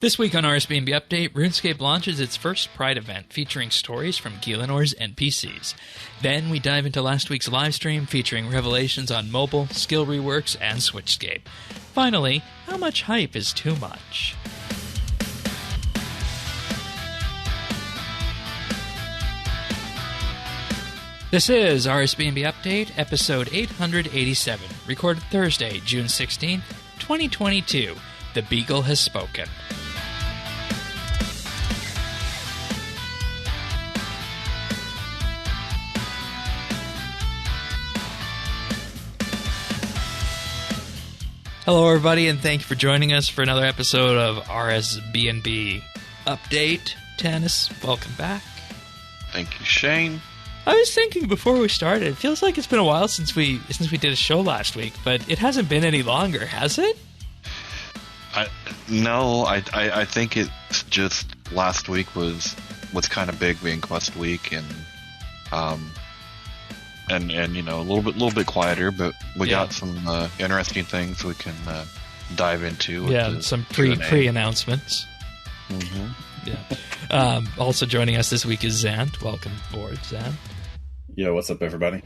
This week on RSBANDB Update, RuneScape launches its first Pride event featuring stories from Gielinor's NPCs. Then we dive into last week's livestream featuring revelations on mobile, skill reworks, and switchscape. Finally, how much hype is too much? This is RSBANDB Update, episode 887, recorded Thursday, June 16, 2022. The Beagle has spoken. Hello, everybody, and thank you for joining us for another episode of RSBANDB Update. Tannis, welcome back. Thank you, Shane. I was thinking before we started, it feels like it's been a while since we did a show last week, but it hasn't been any longer, has it? No, I think it's just last week was kind of big being Quest week and you know, a little bit quieter, but we got some interesting things we can dive into. Yeah, some pre-announcements. Mm-hmm. Yeah. Also joining us this week is Zant. Welcome aboard, Zant. Yeah, what's up, everybody?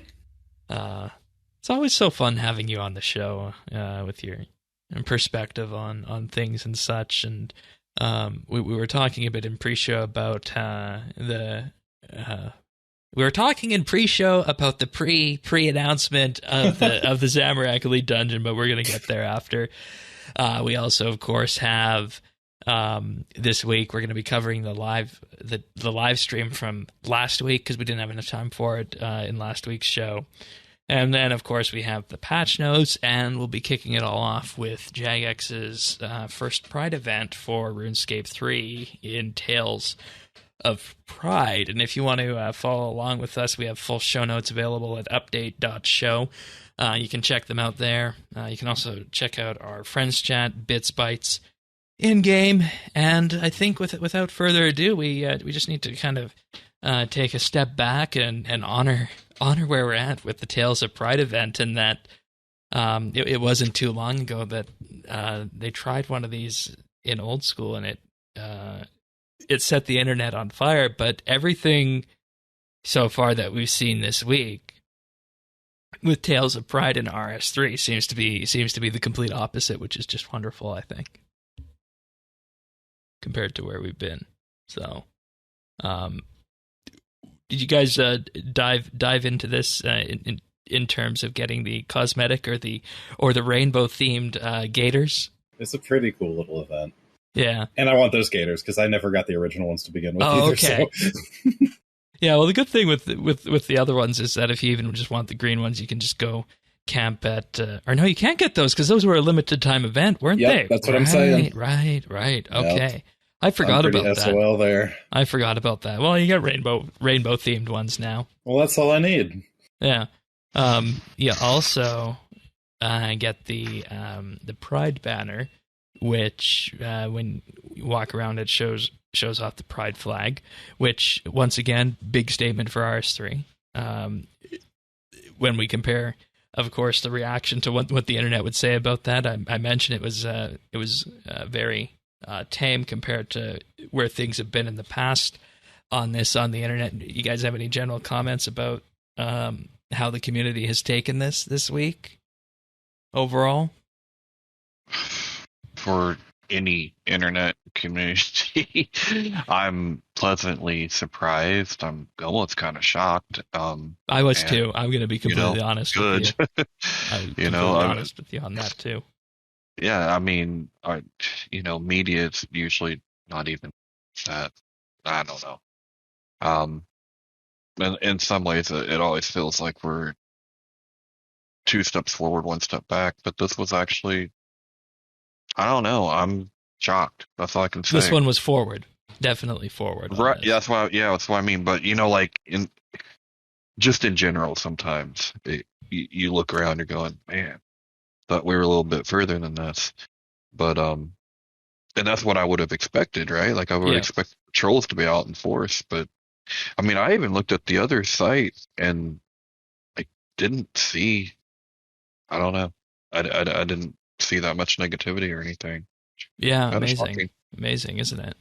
It's always so fun having you on the show with your perspective on things and such. And we were talking a bit in pre-show about we were talking in pre-show about the pre-announcement of the Zamorak Elite Dungeon, but we're going to get there after. We also, of course, have this week we're going to be covering the live stream from last week because we didn't have enough time for it in last week's show. And then, of course, we have the patch notes, and we'll be kicking it all off with Jagex's first Pride event for RuneScape 3 in Tales of Pride. And if you want to follow along with us, we have full show notes available at update.show. You can check them out there. You can also check out our friends chat, BitsBytes, in-game. And I think without further ado, we just need to kind of take a step back and honor where we're at with the Tales of Pride event, and that it wasn't too long ago that they tried one of these in old school, and it set the internet on fire. But everything so far that we've seen this week with Tales of Pride in RS3 seems to be the complete opposite, which is just wonderful, I think, compared to where we've been. So, did you guys dive into this in terms of getting the cosmetic or the rainbow themed gators? It's a pretty cool little event. Yeah, and I want those gators because I never got the original ones to begin with. Oh, either, okay. So. Yeah, well, the good thing with the other ones is that if you even just want the green ones, you can just go camp at. Or no, you can't get those because those were a limited time event, weren't they? That's what I'm saying. Right. Okay. Yep. I forgot about that. SOL there. I forgot about that. Well, you got rainbow themed ones now. Well, that's all I need. Yeah. You also get the Pride banner, which when you walk around, it shows off the Pride flag. Which once again, big statement for RS3. When we compare, of course, the reaction to what the internet would say about that, I mentioned it was very tame compared to where things have been in the past on the internet. You guys have any general comments about how the community has taken this week overall? For any internet community, I'm pleasantly surprised. I'm almost kind of shocked. I was too. I'm going to be completely honest with you. I'm honest with you on that too. Yeah, I mean, media is usually not even that. I don't know. And in some ways, it always feels like we're 2 steps forward, 1 step back. But this was actually, I don't know. I'm shocked. That's all I can say. This one was forward, definitely forward. Right? Yeah, that's what I mean. But like in general, sometimes you look around, you're going, man. Thought we were a little bit further than this, but and that's what I would have expected, right? Like I would expect patrols to be out in force, but I mean, I even looked at the other site and I didn't see. I don't know. I didn't see that much negativity or anything. Yeah, amazing. Amazing, isn't it?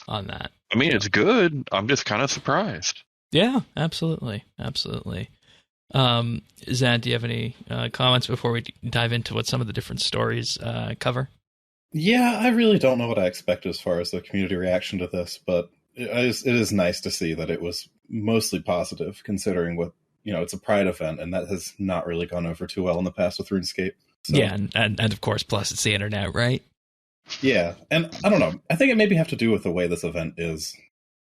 On that. I mean, it's good. I'm just kind of surprised. Yeah, absolutely. Zan, do you have any comments before we dive into what some of the different stories cover? Yeah, I really don't know what I expect as far as the community reaction to this, but it is nice to see that it was mostly positive, considering what, it's a Pride event, and that has not really gone over too well in the past with RuneScape. So, yeah, and of course, plus it's the internet, right? Yeah, and I don't know. I think it maybe have to do with the way this event is.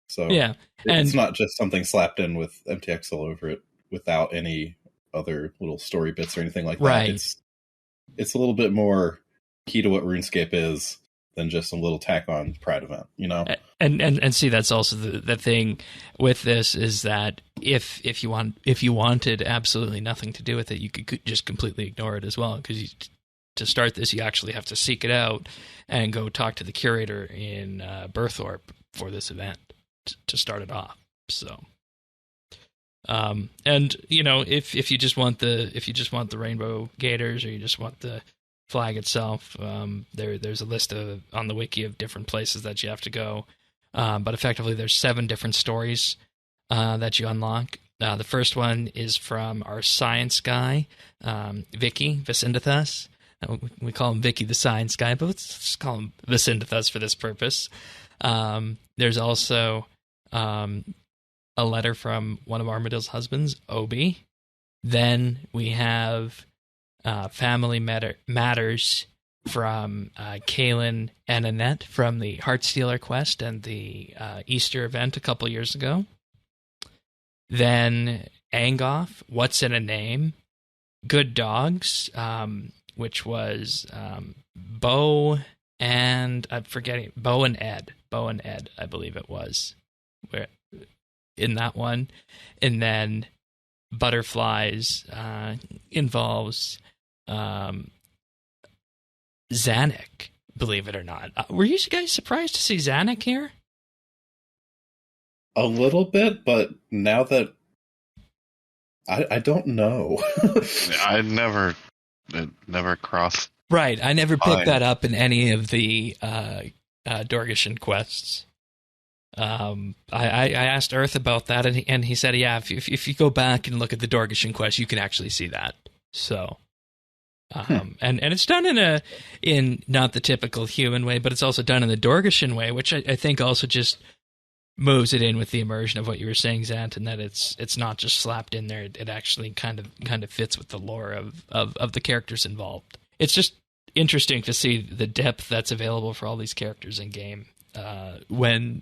So yeah, it's not just something slapped in with MTX all over it without any other little story bits or anything like that. Right. It's a little bit more key to what RuneScape is than just a little tack on Pride event, And see, that's also the thing with this is that if you wanted absolutely nothing to do with it, you could just completely ignore it as well, because to start this, you actually have to seek it out and go talk to the curator in Berthorpe for this event to start it off. So, and if you just want the rainbow gators, or you just want the flag itself, there's a list on the wiki of different places that you have to go. But effectively, there's 7 different stories that you unlock. The first one is from our science guy, Vicky Vicindithus. We call him Vicky the Science Guy, but let's just call him Vicindithus for this purpose. There's also a letter from one of Armadale's husbands, Obi. Then we have Family Matters from Kaylin and Annette from the Heartstealer quest and the Easter event a couple years ago. Then Angoff, What's in a Name? Good Dogs, which was Bo and I'm forgetting Bo and Ed, I believe it was, where in that one, and then Butterflies involves Zanuck, believe it or not. Were you guys surprised to see Zanuck here? A little bit, but now that I don't know. It never crossed. Right, I never picked that up in any of the Dorgeshan quests. I asked Earth about that, and he said, yeah, if you go back and look at the Dorgeshan quest, you can actually see that. So, and it's done in not the typical human way, but it's also done in the Dorgeshan way, which I think also just moves it in with the immersion of what you were saying, Zant, and that it's not just slapped in there. It actually kind of fits with the lore of the characters involved. It's just interesting to see the depth that's available for all these characters in game when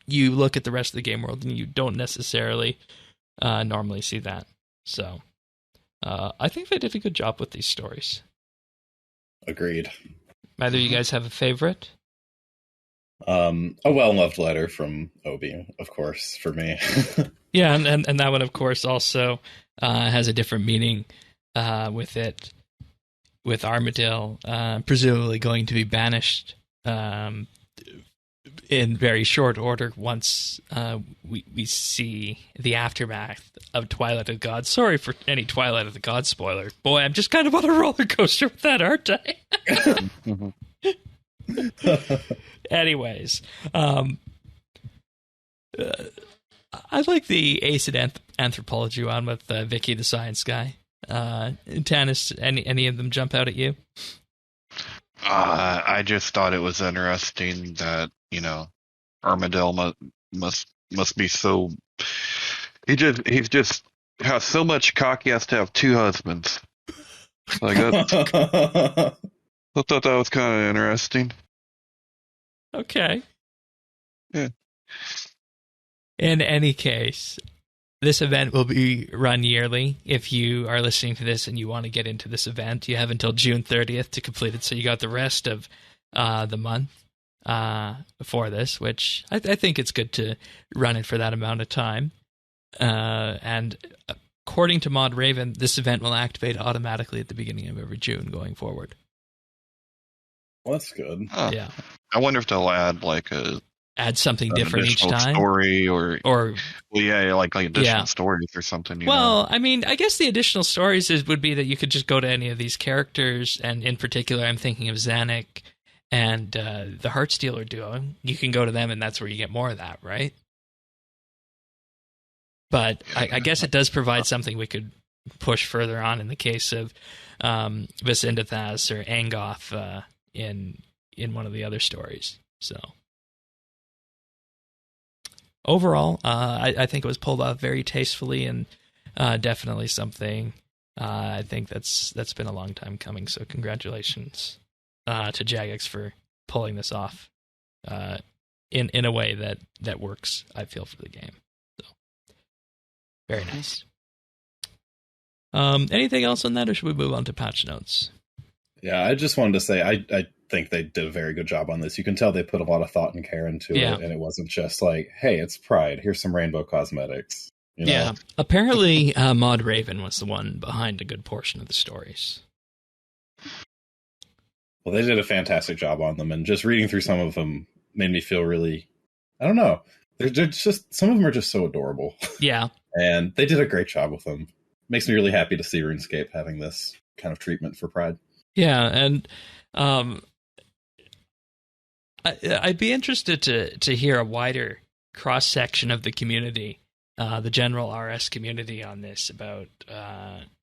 you look at the rest of the game world and you don't necessarily normally see that. So I think they did a good job with these stories. Agreed. Either you guys have a favorite? A well-loved letter from Obi, of course, for me. Yeah, and that one, of course, also has a different meaning with Armadale presumably going to be banished in very short order once we see the aftermath of Twilight of the Gods. Sorry for any Twilight of the Gods spoiler. Boy, I'm just kind of on a roller coaster with that, aren't I? Anyways, I like the Ace and Anthropology one with Vicky the Science Guy. Tanis, any of them jump out at you? I just thought it was interesting that Armadale must be so. He's just has so much cock. He has to have 2 husbands. Like that. I thought that was kind of interesting. Okay. Yeah. In any case, this event will be run yearly. If you are listening to this and you want to get into this event, you have until June 30th to complete it. So you got the rest of the month for this, which I think it's good to run it for that amount of time. And according to Mod Raven, this event will activate automatically at the beginning of every June going forward. Well, that's good. Yeah. I wonder if they'll add something different each time, story like additional stories or something. Well, I mean, I guess the additional stories would be that you could just go to any of these characters, and in particular, I'm thinking of Zanuck and the Heartstealer duo, you can go to them, and that's where you get more of that, right? But I guess it does provide something we could push further on in the case of Visindathas or Angoth in one of the other stories. So overall, I think it was pulled off very tastefully, and definitely something I think that's been a long time coming. So congratulations to Jagex for pulling this off in a way that works, I feel, for the game. So very nice. Anything else on that, or should we move on to patch notes? Yeah, I just wanted to say I think they did a very good job on this. You can tell they put a lot of thought and care into it, and it wasn't just like, hey, it's Pride, here's some rainbow cosmetics. You know? Yeah, apparently Maud Raven was the one behind a good portion of the stories. Well, they did a fantastic job on them, and just reading through some of them made me feel really, I don't know, they're just, some of them are just so adorable. Yeah. And they did a great job with them. Makes me really happy to see RuneScape having this kind of treatment for Pride. Yeah, and I'd be interested to hear a wider cross-section of the community, the general RS community, on this, about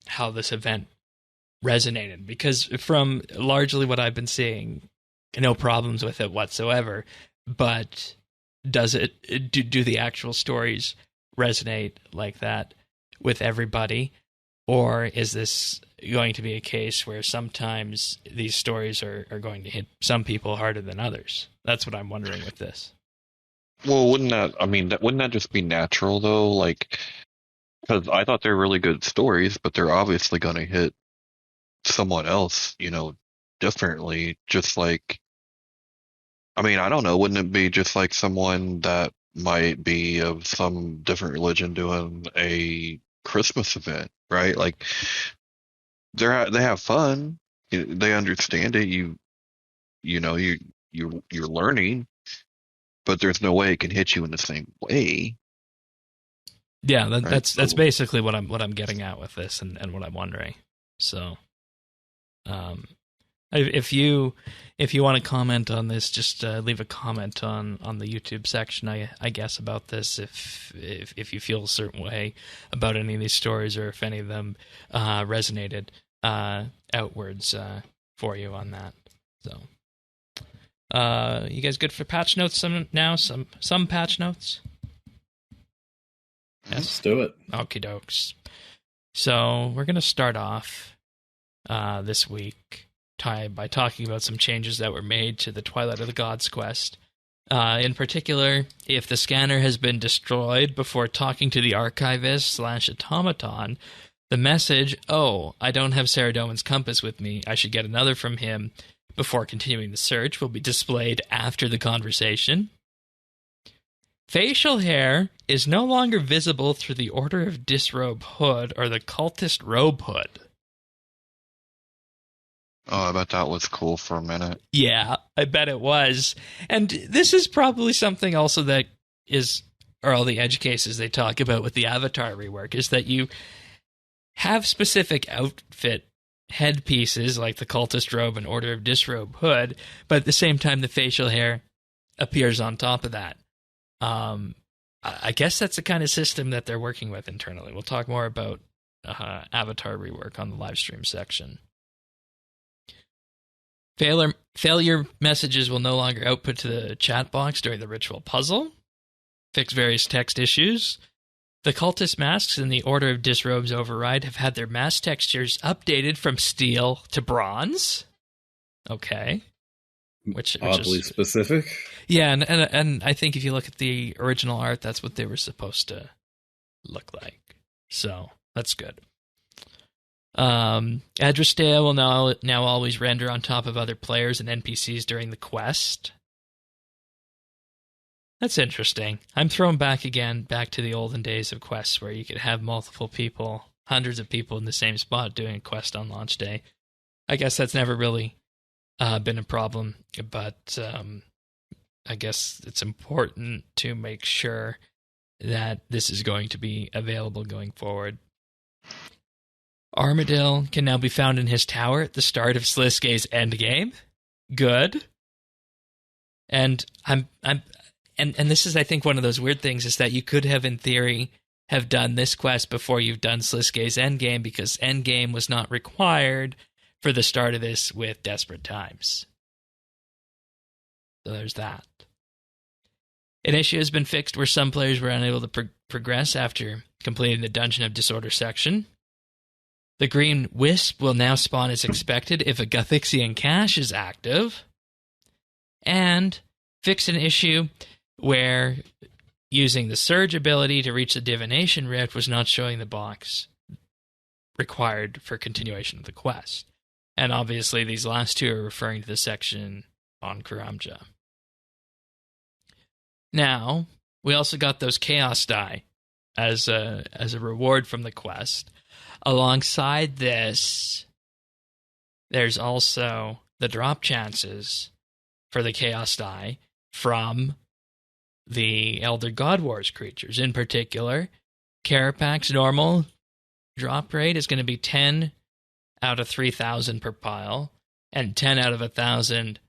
how this event resonated. Because from largely what I've been seeing, no problems with it whatsoever, but does it do the actual stories resonate like that with everybody? Or is this going to be a case where sometimes these stories are going to hit some people harder than others? That's what I'm wondering with this. Well, wouldn't that just be natural, though? Like, because I thought they're really good stories, but they're obviously going to hit someone else, differently. Just like, I don't know, wouldn't it be just like someone that might be of some different religion doing a Christmas event, right? Like, they have fun, they understand it, you're learning, but there's no way it can hit you in the same way. Yeah, that's basically what I'm getting at with this, and what I'm wondering. So, if you want to comment on this, just leave a comment on the YouTube section, I guess, about this. If you feel a certain way about any of these stories, or if any of them resonated outwards for you on that. So, you guys good for patch notes? Some patch notes. Yes, let's do it. Okie dokes. So we're gonna start off this week by talking about some changes that were made to the Twilight of the Gods quest. In particular, if the scanner has been destroyed before talking to the archivist/automaton, the message, "Oh, I don't have Saradomin's compass with me, I should get another from him," before continuing the search, will be displayed after the conversation. Facial hair is no longer visible through the Order of Disrobe hood or the Cultist robe hood. Oh, I bet that was cool for a minute. Yeah, I bet it was. And this is probably something also that are all the edge cases they talk about with the avatar rework, is that you have specific outfit headpieces like the Cultist robe and Order of Disrobe hood, but at the same time the facial hair appears on top of that. I guess that's the kind of system that they're working with internally. We'll talk more about avatar rework on the live stream section. Failure messages will no longer output to the chat box during the ritual puzzle. Fix various text issues. The cultist masks in the Order of Disrobe's override have had their mask textures updated from steel to bronze. Okay. Which oddly specific. Yeah, and I think if you look at the original art, that's what they were supposed to look like. So that's good. Adrastea will now always render on top of other players and NPCs during the quest. That's interesting. I'm thrown back to the olden days of quests where you could have multiple people, hundreds of people in the same spot doing a quest on launch day. I guess that's never really been a problem, but I guess it's important to make sure that this is going to be available going forward. Armadil can now be found in his tower at the start of Sliskay's endgame. Good. And and this is, I think, one of those weird things is that you could have, in theory, have done this quest before you've done Sliskay's Endgame, because Endgame was not required for the start of this with Desperate Times. So there's that. An issue has been fixed where some players were unable to progress after completing the Dungeon of Disorder section. The green wisp will now spawn as expected if a Gothixian cache is active. And fix an issue where using the Surge ability to reach the Divination Rift was not showing the box required for continuation of the quest. And obviously these last two are referring to the section on Karamja. Now, we also got those Chaos Die as a reward from the quest. Alongside this, there's also the drop chances for the Chaos Die from the Elder God Wars creatures. In particular, Karapak's normal drop rate is going to be 10 out of 3,000 per pile, and 10 out of 1,000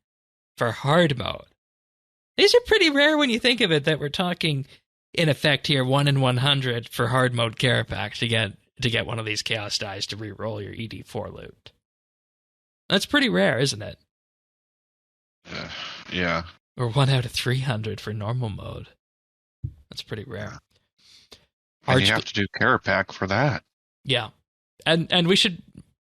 for hard mode. These are pretty rare when you think of it, that we're talking, in effect here, 1 in 100 for hard mode Karapak to get one of these Chaos Dies to re-roll your ED4 loot. That's pretty rare, isn't it? Yeah. Or 1 out of 300 for normal mode. That's pretty rare. And you have to do Karapak for that. Yeah. And we should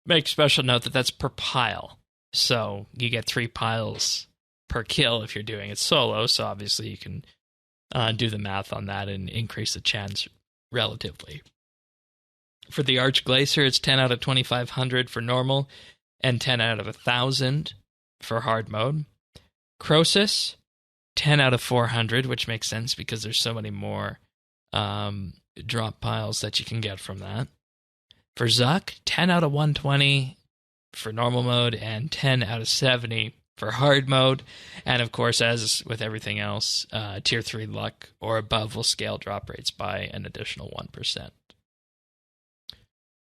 make special note that that's per pile. So you get 3 piles per kill if you're doing it solo. So obviously you can do the math on that and increase the chance relatively. For the Archglacier, it's 10 out of 2,500 for normal and 10 out of 1,000 for hard mode. Croesus, 10 out of 400, which makes sense because there's so many more drop piles that you can get from that. For Zuck, 10 out of 120 for normal mode and 10 out of 70 for hard mode. And of course, as with everything else, tier 3 luck or above will scale drop rates by an additional 1%.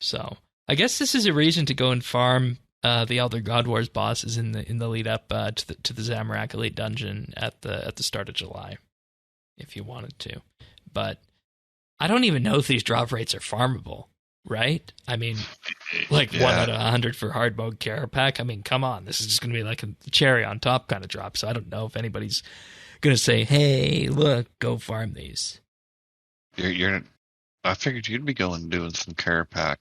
So I guess this is a reason to go and farm the Elder God Wars bosses in the lead up to the Zamorak Elite Dungeon at the start of July, if you wanted to. But I don't even know if these drop rates are farmable, right? I mean, like 1 out of 100 for hard mode Karapak. I mean, come on, this is just going to be like a cherry on top kind of drop. So I don't know if anybody's going to say, "Hey, look, go farm these." I figured you'd be going and doing some Karapak.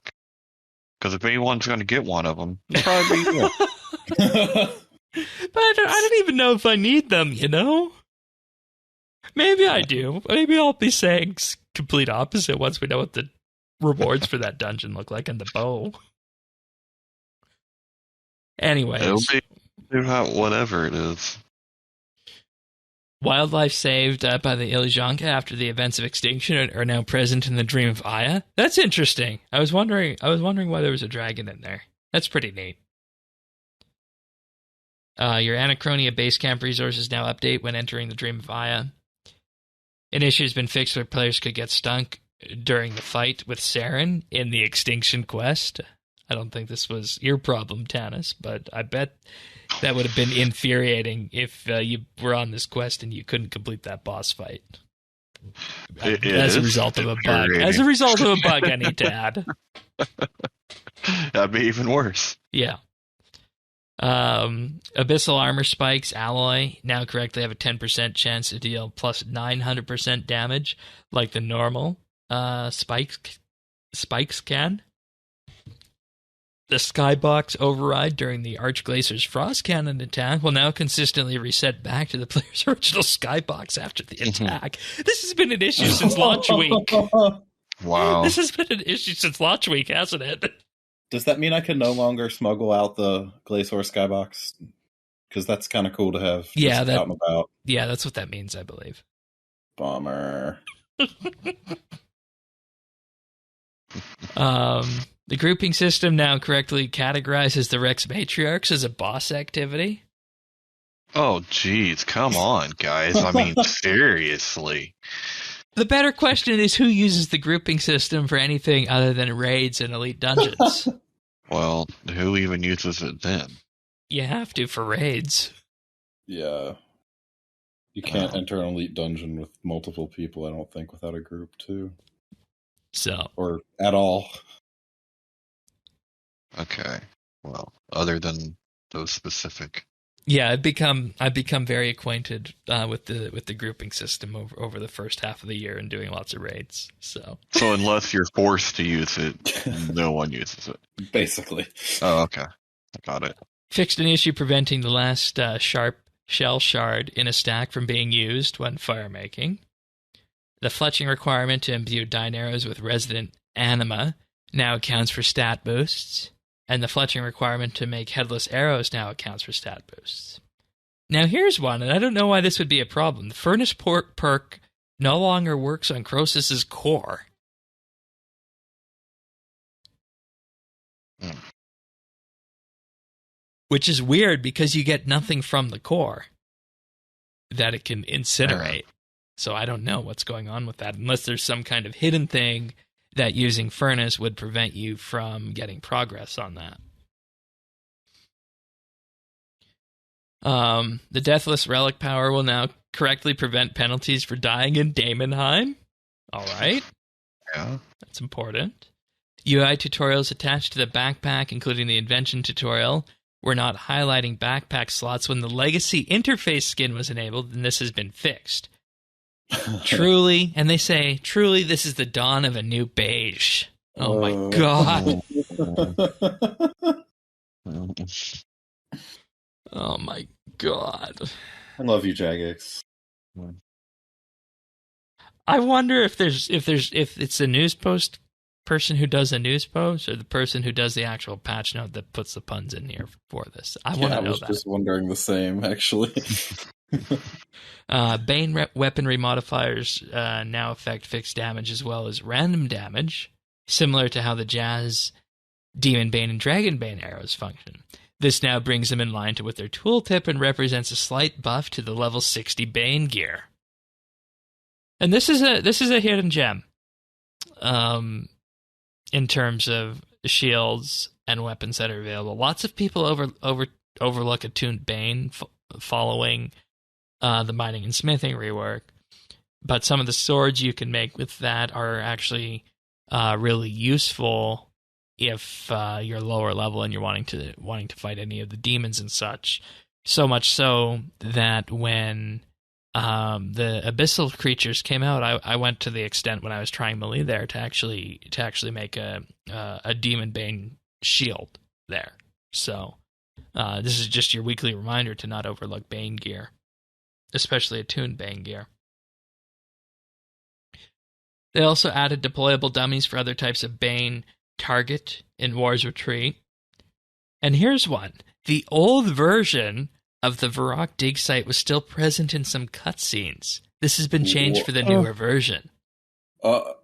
Because if anyone's going to get one of them, it'll probably be you. But I don't even know if I need them, you know? Maybe I do. Maybe I'll be saying complete opposite once we know what the rewards for that dungeon look like and the bow. Anyways. It'll be whatever it is. Wildlife saved by the Ilizhanka after the events of extinction are now present in the Dream of Aya. That's interesting. I was wondering why there was a dragon in there. That's pretty neat. Your Anachronia base camp resources now update when entering the Dream of Aya. An issue has been fixed where players could get stunk during the fight with Saren in the Extinction quest. I don't think this was your problem, Tanis, but I bet that would have been infuriating if you were on this quest and you couldn't complete that boss fight. As a result of a bug. As a result of a bug, I need to add. That'd be even worse. Yeah. Abyssal Armor Spikes Alloy now correctly have a 10% chance to deal plus 900% damage, like the normal spikes can. The Skybox override during the Archglacier's Frost Cannon attack will now consistently reset back to the player's original Skybox after the attack. This has been an issue since launch week. Wow. This has been an issue since launch week, hasn't it? Does that mean I can no longer smuggle out the Glacier Skybox? Because that's kind of cool to have out and about. Yeah, that's what that means, I believe. Bummer. The grouping system now correctly categorizes the Rex Matriarchs as a boss activity. Oh, geez. Come on, guys. I mean, seriously. The better question is who uses the grouping system for anything other than raids and elite dungeons? Well, who even uses it then? You have to for raids. Yeah. You can't enter an elite dungeon with multiple people, I don't think, without a group, too. So, or at all. Okay. Well, other than those specific. yeah, I've become very acquainted with the grouping system over the first half of the year and doing lots of raids. So unless you're forced to use it, no one uses it. Basically. Oh, okay. I got it. fixed an issue preventing the last sharp shell shard in a stack from being used when fire making. The fletching requirement to imbue dyne arrows with resident anima now accounts for stat boosts, and the fletching requirement to make headless arrows now accounts for stat boosts. Now here's one, and I don't know why this would be a problem. The furnace perk no longer works on Croesus's core. Which is weird because you get nothing from the core that it can incinerate. So I don't know what's going on with that, unless there's some kind of hidden thing that using furnace would prevent you from getting progress on that. The Deathless Relic power will now correctly prevent penalties for dying in Daemonheim. All right. Yeah. That's important. UI tutorials attached to the backpack, including the invention tutorial, were not highlighting backpack slots when the legacy interface skin was enabled, and this has been fixed. Truly, and they say, truly, this is the dawn of a new beige. Oh my god. Oh my god. I love you, Jagex. I wonder if it's a news post person who does a news post or the person who does the actual patch note that puts the puns in here for this. I want to know that. I was just wondering the same, actually. Bane weaponry modifiers now affect fixed damage as well as random damage, similar to how the Jazz, Demon Bane, and Dragon Bane arrows function. This now brings them in line with their tooltip and represents a slight buff to the level 60 Bane gear. And this is a hidden gem, in terms of shields and weapons that are available. Lots of people overlook attuned Bane following the mining and smithing rework, but some of the swords you can make with that are actually really useful if you're lower level and you're wanting to fight any of the demons and such. So much so that when the abyssal creatures came out, I went to the extent when I was trying melee there to actually make a demon bane shield there. So this is just your weekly reminder to not overlook bane gear, especially attuned bane gear. They also added deployable dummies for other types of bane target in War's Retreat. And here's one. The old version of the Varrock dig site was still present in some cutscenes. This has been changed for the newer version. So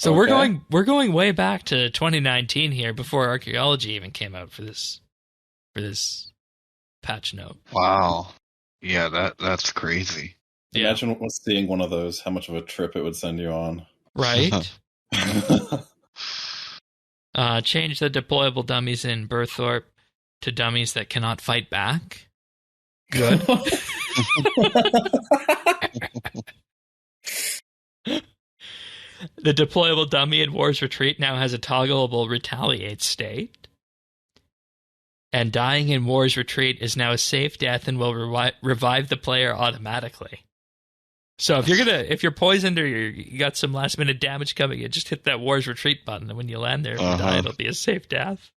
okay. we're going way back to 2019 here, before archaeology even came out for this patch note. Wow. Yeah, that's crazy. Yeah. Imagine seeing one of those, how much of a trip it would send you on. Right? Change the deployable dummies in Burthorpe to dummies that cannot fight back. Good. The deployable dummy in War's Retreat now has a toggleable retaliate state. And dying in War's Retreat is now a safe death and will revive the player automatically. So if you're poisoned or you got some last minute damage coming, you just hit that War's Retreat button, and when you land there, if you die, it'll be a safe death.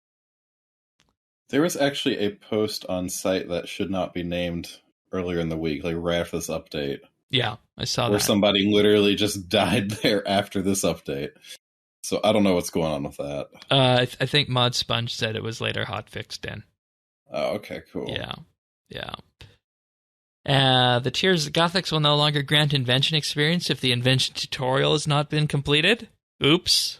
There was actually a post on site that should not be named earlier in the week, like right after this update. Yeah, I saw that. Where somebody literally just died there after this update. So I don't know what's going on with that. I think Mod Sponge said it was later hotfixed in. Oh, okay, cool. Yeah. The Tears of Gothics will no longer grant invention experience if the invention tutorial has not been completed. Oops.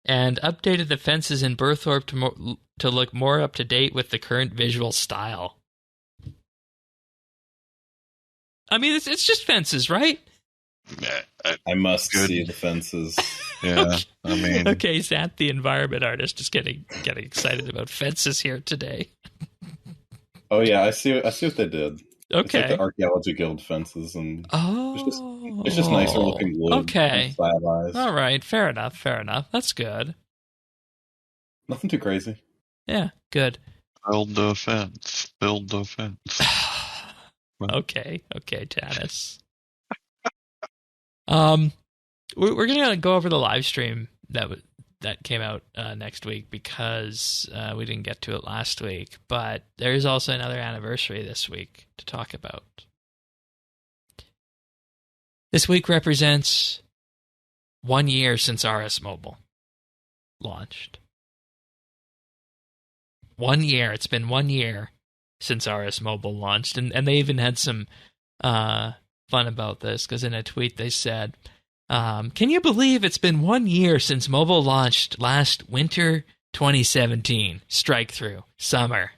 And updated the fences in Burthorpe to look more up to date with the current visual style. I mean, it's just fences, right? I must see the fences. Yeah, I mean... Okay, Zat, the environment artist, is getting excited about fences here today. Oh yeah, I see. I see what they did. It's like the Okay. archaeology guild fences, and it's just Oh. it's just nicer looking wood and Okay. stylized. All right. Fair enough. Fair enough. That's good. Nothing too crazy. Yeah. Good. Build the fence. Build the fence. Okay. Okay, Tannis. We're gonna go over the live stream that came out next week because we didn't get to it last week. But there is also another anniversary this week to talk about. This week represents 1 year since RS Mobile launched. 1 year. It's been 1 year since RS Mobile launched, and they even had some fun about this because in a tweet they said, "Can you believe it's been 1 year since mobile launched last winter 2017? Strike through summer.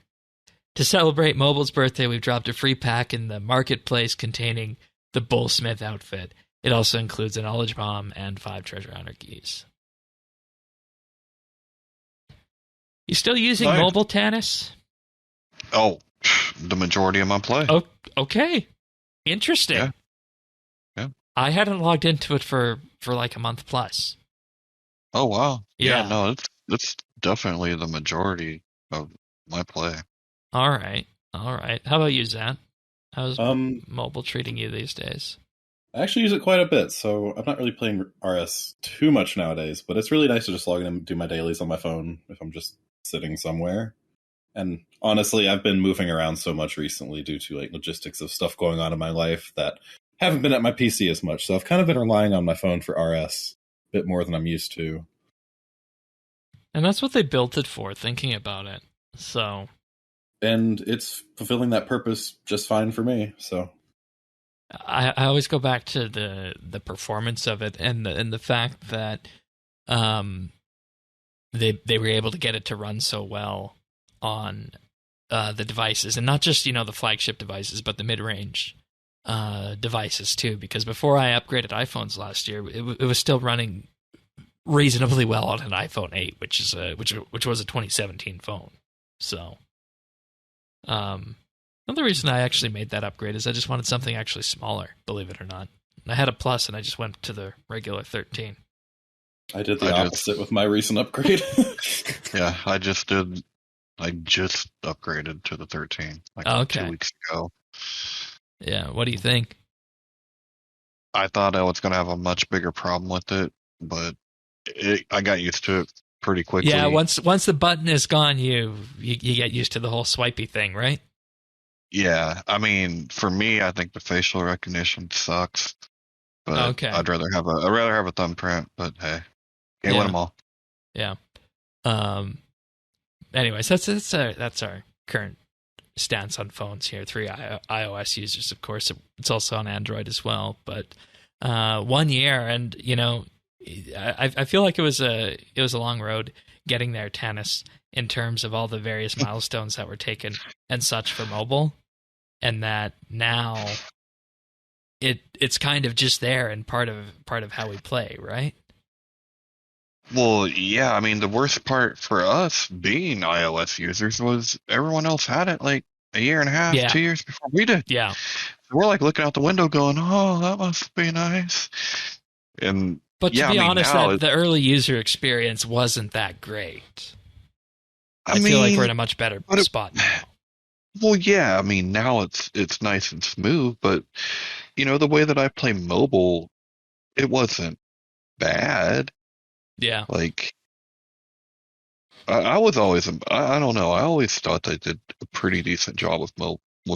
To celebrate mobile's birthday, we've dropped a free pack in the marketplace containing the Bullsmith outfit. It also includes a knowledge bomb and 5 treasure hunter keys." You still using Nice. mobile, Tannis? Oh, the majority of my play. Oh, okay. Interesting. Yeah. Yeah. I hadn't logged into it for like a month plus. Oh wow. Yeah. No, it's definitely the majority of my play. All right. How about you, Zan? How's Um, mobile treating you these days? I actually use it quite a bit, so I'm not really playing RS too much nowadays. But it's really nice to just log in and do my dailies on my phone if I'm just sitting somewhere. And honestly, I've been moving around so much recently due to like logistics of stuff going on in my life that haven't been at my PC as much. So I've kind of been relying on my phone for RS a bit more than I'm used to. And that's what they built it for, thinking about it. So, And it's fulfilling that purpose just fine for me. So I always go back to the performance of it and the fact that they were able to get it to run so well on the devices, and not just the flagship devices, but the mid-range devices too. Because before I upgraded iPhones last year, it was still running reasonably well on an iPhone 8, which was a 2017 phone. So, another reason I actually made that upgrade is I just wanted something actually smaller, believe it or not. I had a Plus, and I just went to the regular 13. I did the opposite with my recent upgrade. Yeah, I just upgraded to the 13 like 2 weeks ago. Yeah, what do you think? I thought I was going to have a much bigger problem with it, but I got used to it pretty quickly. Yeah, once the button is gone, you get used to the whole swipey thing, right? Yeah, I mean, for me, I think the facial recognition sucks. But okay. I'd rather have a thumbprint. But hey, can't win them all. Yeah. Anyways, that's our current stance on phones here. 3 iOS users, of course. It's also on Android as well. But 1 year, and I feel like it was a long road getting there, Tannis, in terms of all the various milestones that were taken and such for mobile, and that now it's kind of just there and part of how we play, right? Well, yeah, I mean, the worst part for us being iOS users was everyone else had it like a year and a half, 2 years before we did. Yeah. We're like looking out the window going, oh, that must be nice. But to be honest, the early user experience wasn't that great. I feel like we're in a much better spot now. Well, yeah, I mean, now it's nice and smooth, but the way that I play mobile, it wasn't bad. Yeah. Like, I was always, I don't know, I always thought they did a pretty decent job with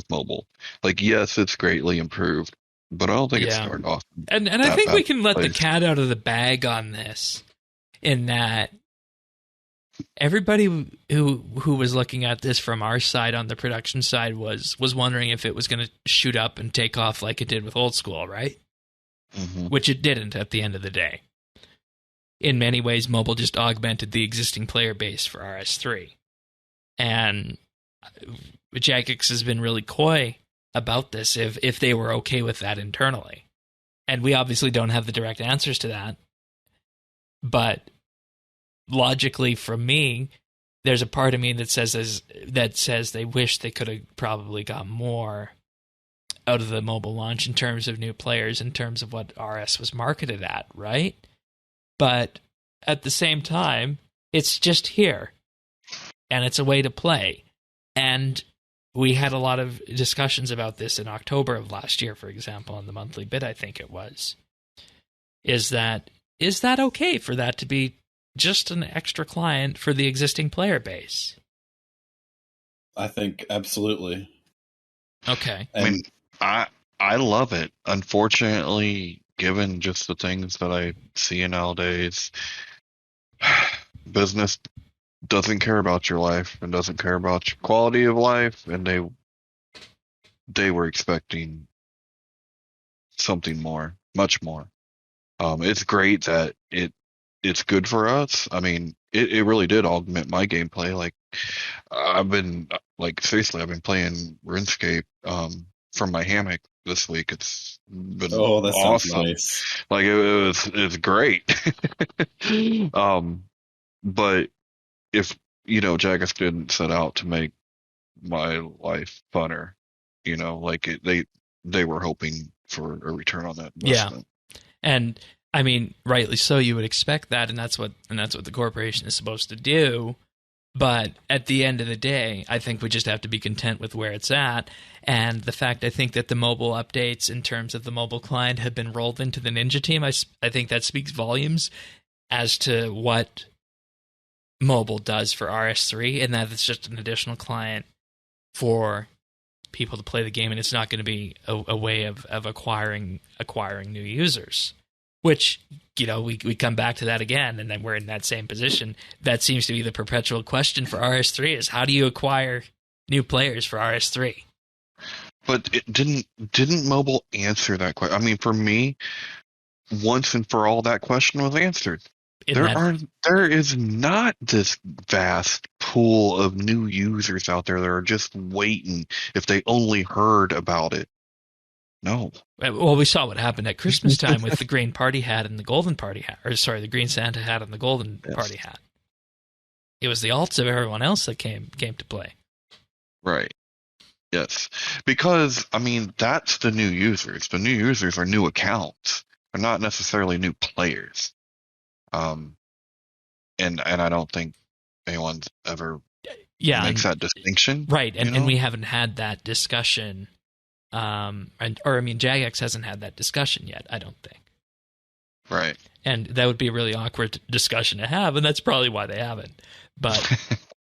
mobile. Like, yes, it's greatly improved, but I don't think it started off. And I think we can let the cat out of the bag on this, in that everybody who was looking at this from our side on the production side was wondering if it was going to shoot up and take off like it did with old school, right? Mm-hmm. Which it didn't at the end of the day. In many ways, mobile just augmented the existing player base for RS3. And Jagex has been really coy about this, if they were okay with that internally. And we obviously don't have the direct answers to that. But logically, from me, there's a part of me that says they wish they could have probably got more out of the mobile launch in terms of new players, in terms of what RS was marketed at, right? But at the same time, it's just here, and it's a way to play. And we had a lot of discussions about this in October of last year, for example, on the monthly bit, I think it was. Is that okay for that to be just an extra client for the existing player base? I think absolutely. Okay. I mean, I love it. Unfortunately, given just the things that I see nowadays, business doesn't care about your life and doesn't care about your quality of life, and they were expecting something more, much more. It's great that it's good for us. I mean, it really did augment my gameplay. Like, seriously, I've been playing RuneScape from my hammock this week. It's been that sounds awesome. nice. Like, it's great. But if, Jagex didn't set out to make my life funner, like they were hoping for a return on that investment. Yeah. And I mean, rightly so, you would expect that, and that's what the corporation is supposed to do. But at the end of the day, I think we just have to be content with where it's at. And the fact, I think, that the mobile updates in terms of the mobile client have been rolled into the Ninja team, I think that speaks volumes as to what mobile does for RS3, and that it's just an additional client for people to play the game, and it's not going to be a way of acquiring new users. Which, we come back to that again, and then we're in that same position. That seems to be the perpetual question for RS3: is how do you acquire new players for RS3? But it didn't mobile answer that question. I mean, for me, once and for all, that question was answered. There is not this vast pool of new users out there that are just waiting if they only heard about it. No. Well, we saw what happened at Christmas time with the green party hat and the golden party hat. The green Santa hat and the golden party hat. It was the alts of everyone else that came to play. Right. Yes. Because, I mean, that's the new users. The new users are new accounts. They're not necessarily new players. And I don't think anyone's ever makes that distinction. Right. And we haven't had that discussion. Jagex hasn't had that discussion yet, I don't think. Right. And that would be a really awkward discussion to have, and that's probably why they haven't. But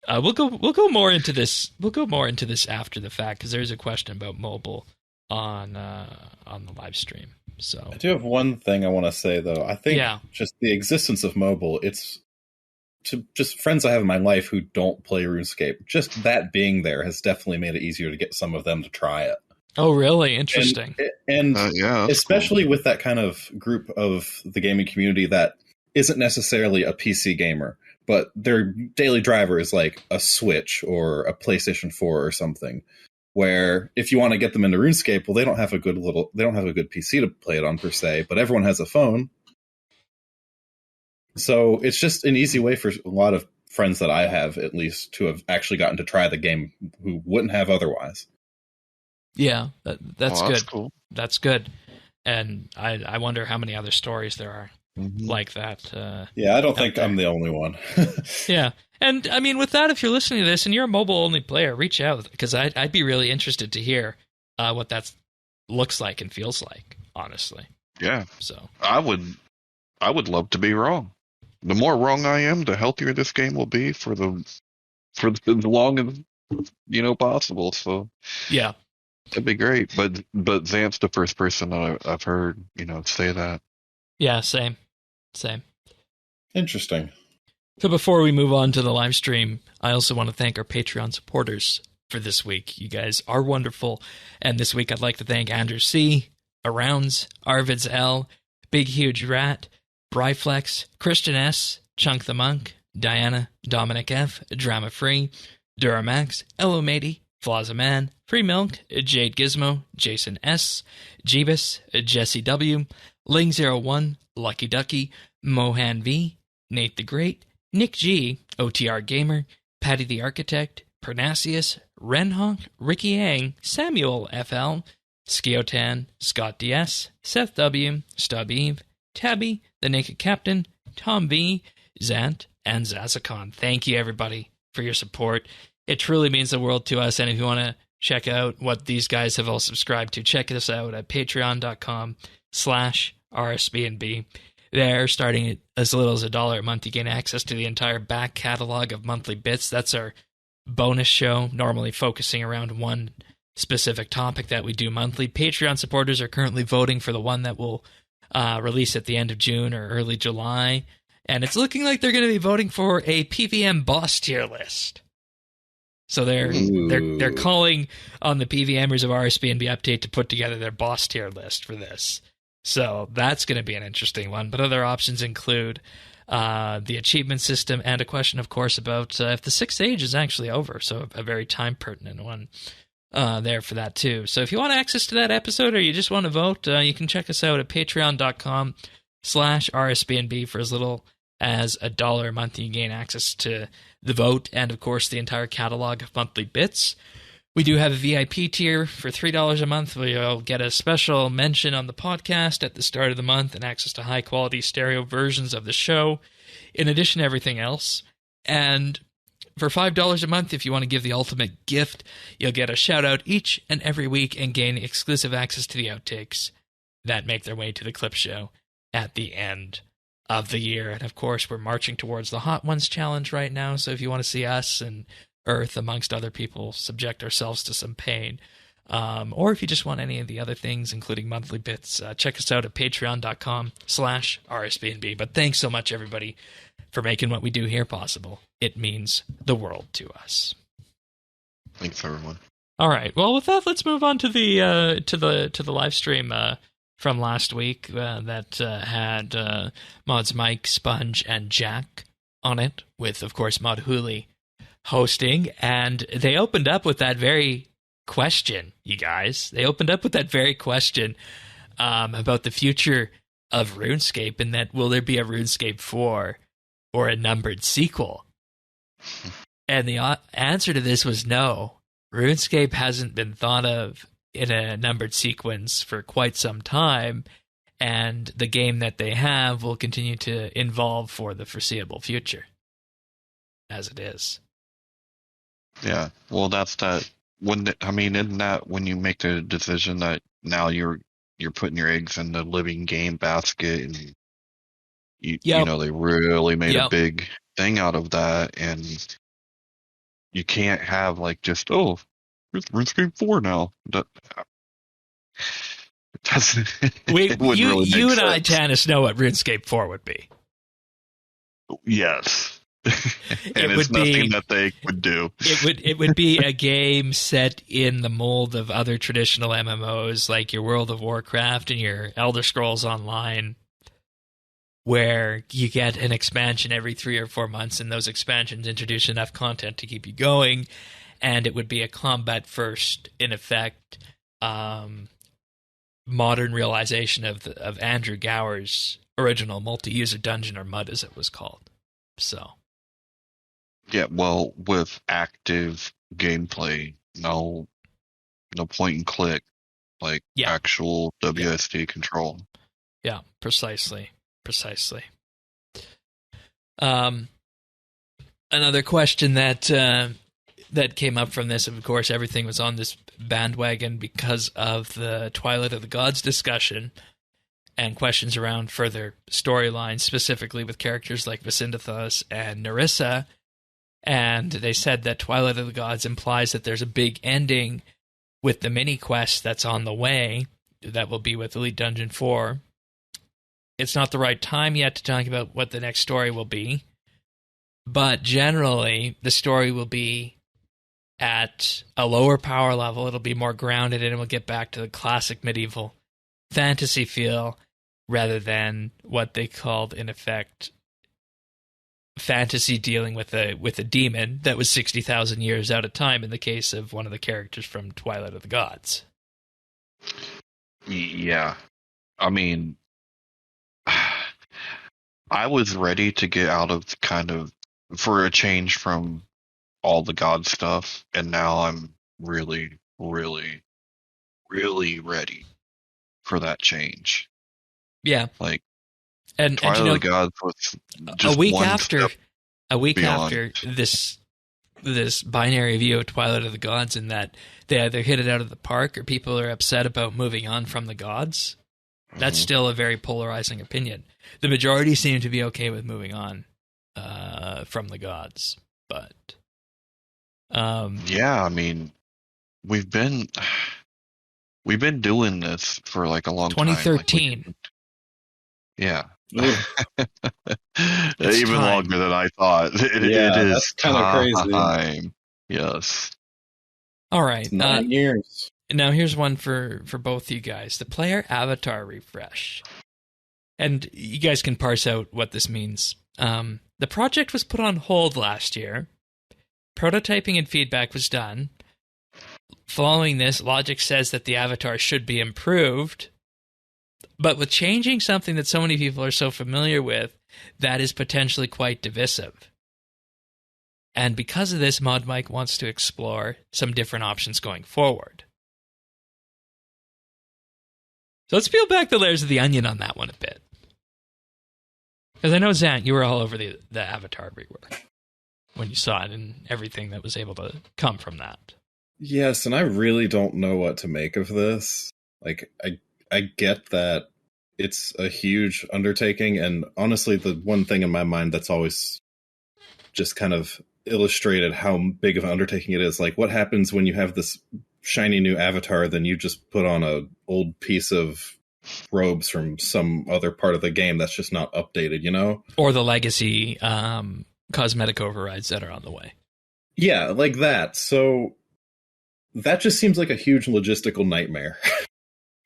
we'll go more into this. We'll go more into this after the fact, because there's a question about mobile on the live stream. So I do have one thing I want to say, though. I think just the existence of mobile, it's to just friends I have in my life who don't play RuneScape. Just that being there has definitely made it easier to get some of them to try it. Oh, really? Interesting. And especially cool. With that kind of group of the gaming community that isn't necessarily a PC gamer, but their daily driver is like a Switch or a PlayStation 4 or something. Where if you want to get them into RuneScape, well, they don't have a good PC to play it on per se, but everyone has a phone. So it's just an easy way for a lot of friends that I have, at least, to have actually gotten to try the game who wouldn't have otherwise. Yeah, that's good. That's cool. That's good. And I wonder how many other stories there are like that. I don't think I'm the only one. Yeah. And, I mean, with that, if you're listening to this and you're a mobile-only player, reach out, because I'd be really interested to hear what that looks like and feels like, honestly. Yeah. So I would love to be wrong. The more wrong I am, the healthier this game will be for the long as possible. So yeah, that'd be great. But Xant's the first person that I've heard say that. Yeah, same. Interesting. So before we move on to the live stream, I also want to thank our Patreon supporters for this week. You guys are wonderful. And this week I'd like to thank Andrew C., Arounds, Arvids L., Big Huge Rat, Bryflex, Christian S., Chunk the Monk, Diana, Dominic F., Drama Free, Duramax, Elo Matey, Flaza Man, Free Milk, Jade Gizmo, Jason S., Jeebus, Jesse W., Ling01, Lucky Ducky, Mohan V., Nate the Great, Nick G., OTR Gamer, Patty the Architect, Pernasius, Renhonk, Ricky Yang, Samuel FL, Skiotan, Scott DS, Seth W, Stub Eve, Tabby, The Naked Captain, Tom V, Zant, and Zazacon. Thank you, everybody, for your support. It truly means the world to us, and if you want to check out what these guys have all subscribed to, check us out at patreon.com/RSBANB. There, starting at as little as $1 a month, you gain access to the entire back catalog of monthly bits. That's our bonus show, normally focusing around one specific topic that we do monthly. Patreon supporters are currently voting for the one that will release at the end of June or early July, and it's looking like they're going to be voting for a PVM boss tier list. So they're calling on the PVMers of RSBNB Update to put together their boss tier list for this. So that's going to be an interesting one. But other options include the achievement system and a question, of course, about if the 6th age is actually over. So a very time-pertinent one there for that, too. So if you want access to that episode or you just want to vote, you can check us out at patreon.com/RSBNB for as little as $1 a month. You gain access to the vote and, of course, the entire catalog of monthly bits. We do have a VIP tier for $3 a month where you'll get a special mention on the podcast at the start of the month and access to high-quality stereo versions of the show, in addition to everything else. And for $5 a month, if you want to give the ultimate gift, you'll get a shout-out each and every week and gain exclusive access to the outtakes that make their way to the clip show at the end of the year. And, of course, we're marching towards the Hot Ones Challenge right now, so if you want to see us and Earth, amongst other people, subject ourselves to some pain, or if you just want any of the other things, including monthly bits, check us out at patreon.com/RSBNB. But thanks so much, everybody, for making what we do here possible. It means the world to us. Thanks, everyone. All right. Well, with that, let's move on to the live stream from last week that had mods Mike, Sponge, and Jack on it, with, of course, Mod Hooli hosting, and they opened up with that very question, you guys. They opened up with that very question about the future of RuneScape, and that will there be a RuneScape 4 or a numbered sequel? And the answer to this was no. RuneScape hasn't been thought of in a numbered sequence for quite some time, and the game that they have will continue to evolve for the foreseeable future, as it is. Yeah, well, that's that. Isn't that when you make the decision that now you're putting your eggs in the living game basket, and you know they really made a big thing out of that, and you can't have like just RuneScape 4 now. You and I, Tannis, know what RuneScape 4 would be. Yes. And it's nothing that they would do. It would be a game set in the mold of other traditional MMOs like your World of Warcraft and your Elder Scrolls Online, where you get an expansion every 3 or 4 months, and those expansions introduce enough content to keep you going, and it would be a combat first, in effect, modern realization of Andrew Gower's original multi-user dungeon, or MUD as it was called. So. Yeah, well, with active gameplay, no point and click, like actual WSD control. Yeah, precisely. Another question that came up from this, of course, everything was on this bandwagon because of the Twilight of the Gods discussion and questions around further storylines, specifically with characters like Vasindathos and Nerissa. And they said that Twilight of the Gods implies that there's a big ending with the mini-quest that's on the way that will be with Elite Dungeon 4. It's not the right time yet to talk about what the next story will be, but generally the story will be at a lower power level. It'll be more grounded, and it will get back to the classic medieval fantasy feel rather than what they called, in effect, fantasy dealing with a demon that was 60,000 years out of time in the case of one of the characters from Twilight of the Gods. Yeah. I mean, I was ready to get out of for a change from all the god stuff, and now I'm really, really, really ready for that change. Yeah. Like, and Twilight you know, of the Gods was just a week one after step beyond. this binary view of Twilight of the Gods, in that they either hit it out of the park or people are upset about moving on from the gods. That's still a very polarizing opinion. The majority seem to be okay with moving on from the gods, but Yeah, I mean, we've been doing this for like a long time. 2013. Yeah. It's Even time. longer than I thought. It is kind of crazy. time. Yes. All right. 9 years. Now here's one for both you guys. The player avatar refresh. And you guys can parse out what this means. The project was put on hold last year. Prototyping and feedback was done. Following this, logic says that the avatar should be improved. But with changing something that so many people are so familiar with, that is potentially quite divisive. And because of this, Mod Mike wants to explore some different options going forward. So let's peel back the layers of the onion on that one a bit. Because I know, Zant, you were all over the avatar rework when you saw it and everything that was able to come from that. Yes, and I really don't know what to make of this. Like, I get that it's a huge undertaking, and honestly, the one thing in my mind that's always just kind of illustrated how big of an undertaking it is, like, what happens when you have this shiny new avatar, then you just put on a old piece of robes from some other part of the game that's just not updated, you know? Or the legacy cosmetic overrides that are on the way. Yeah, like that. So that just seems like a huge logistical nightmare.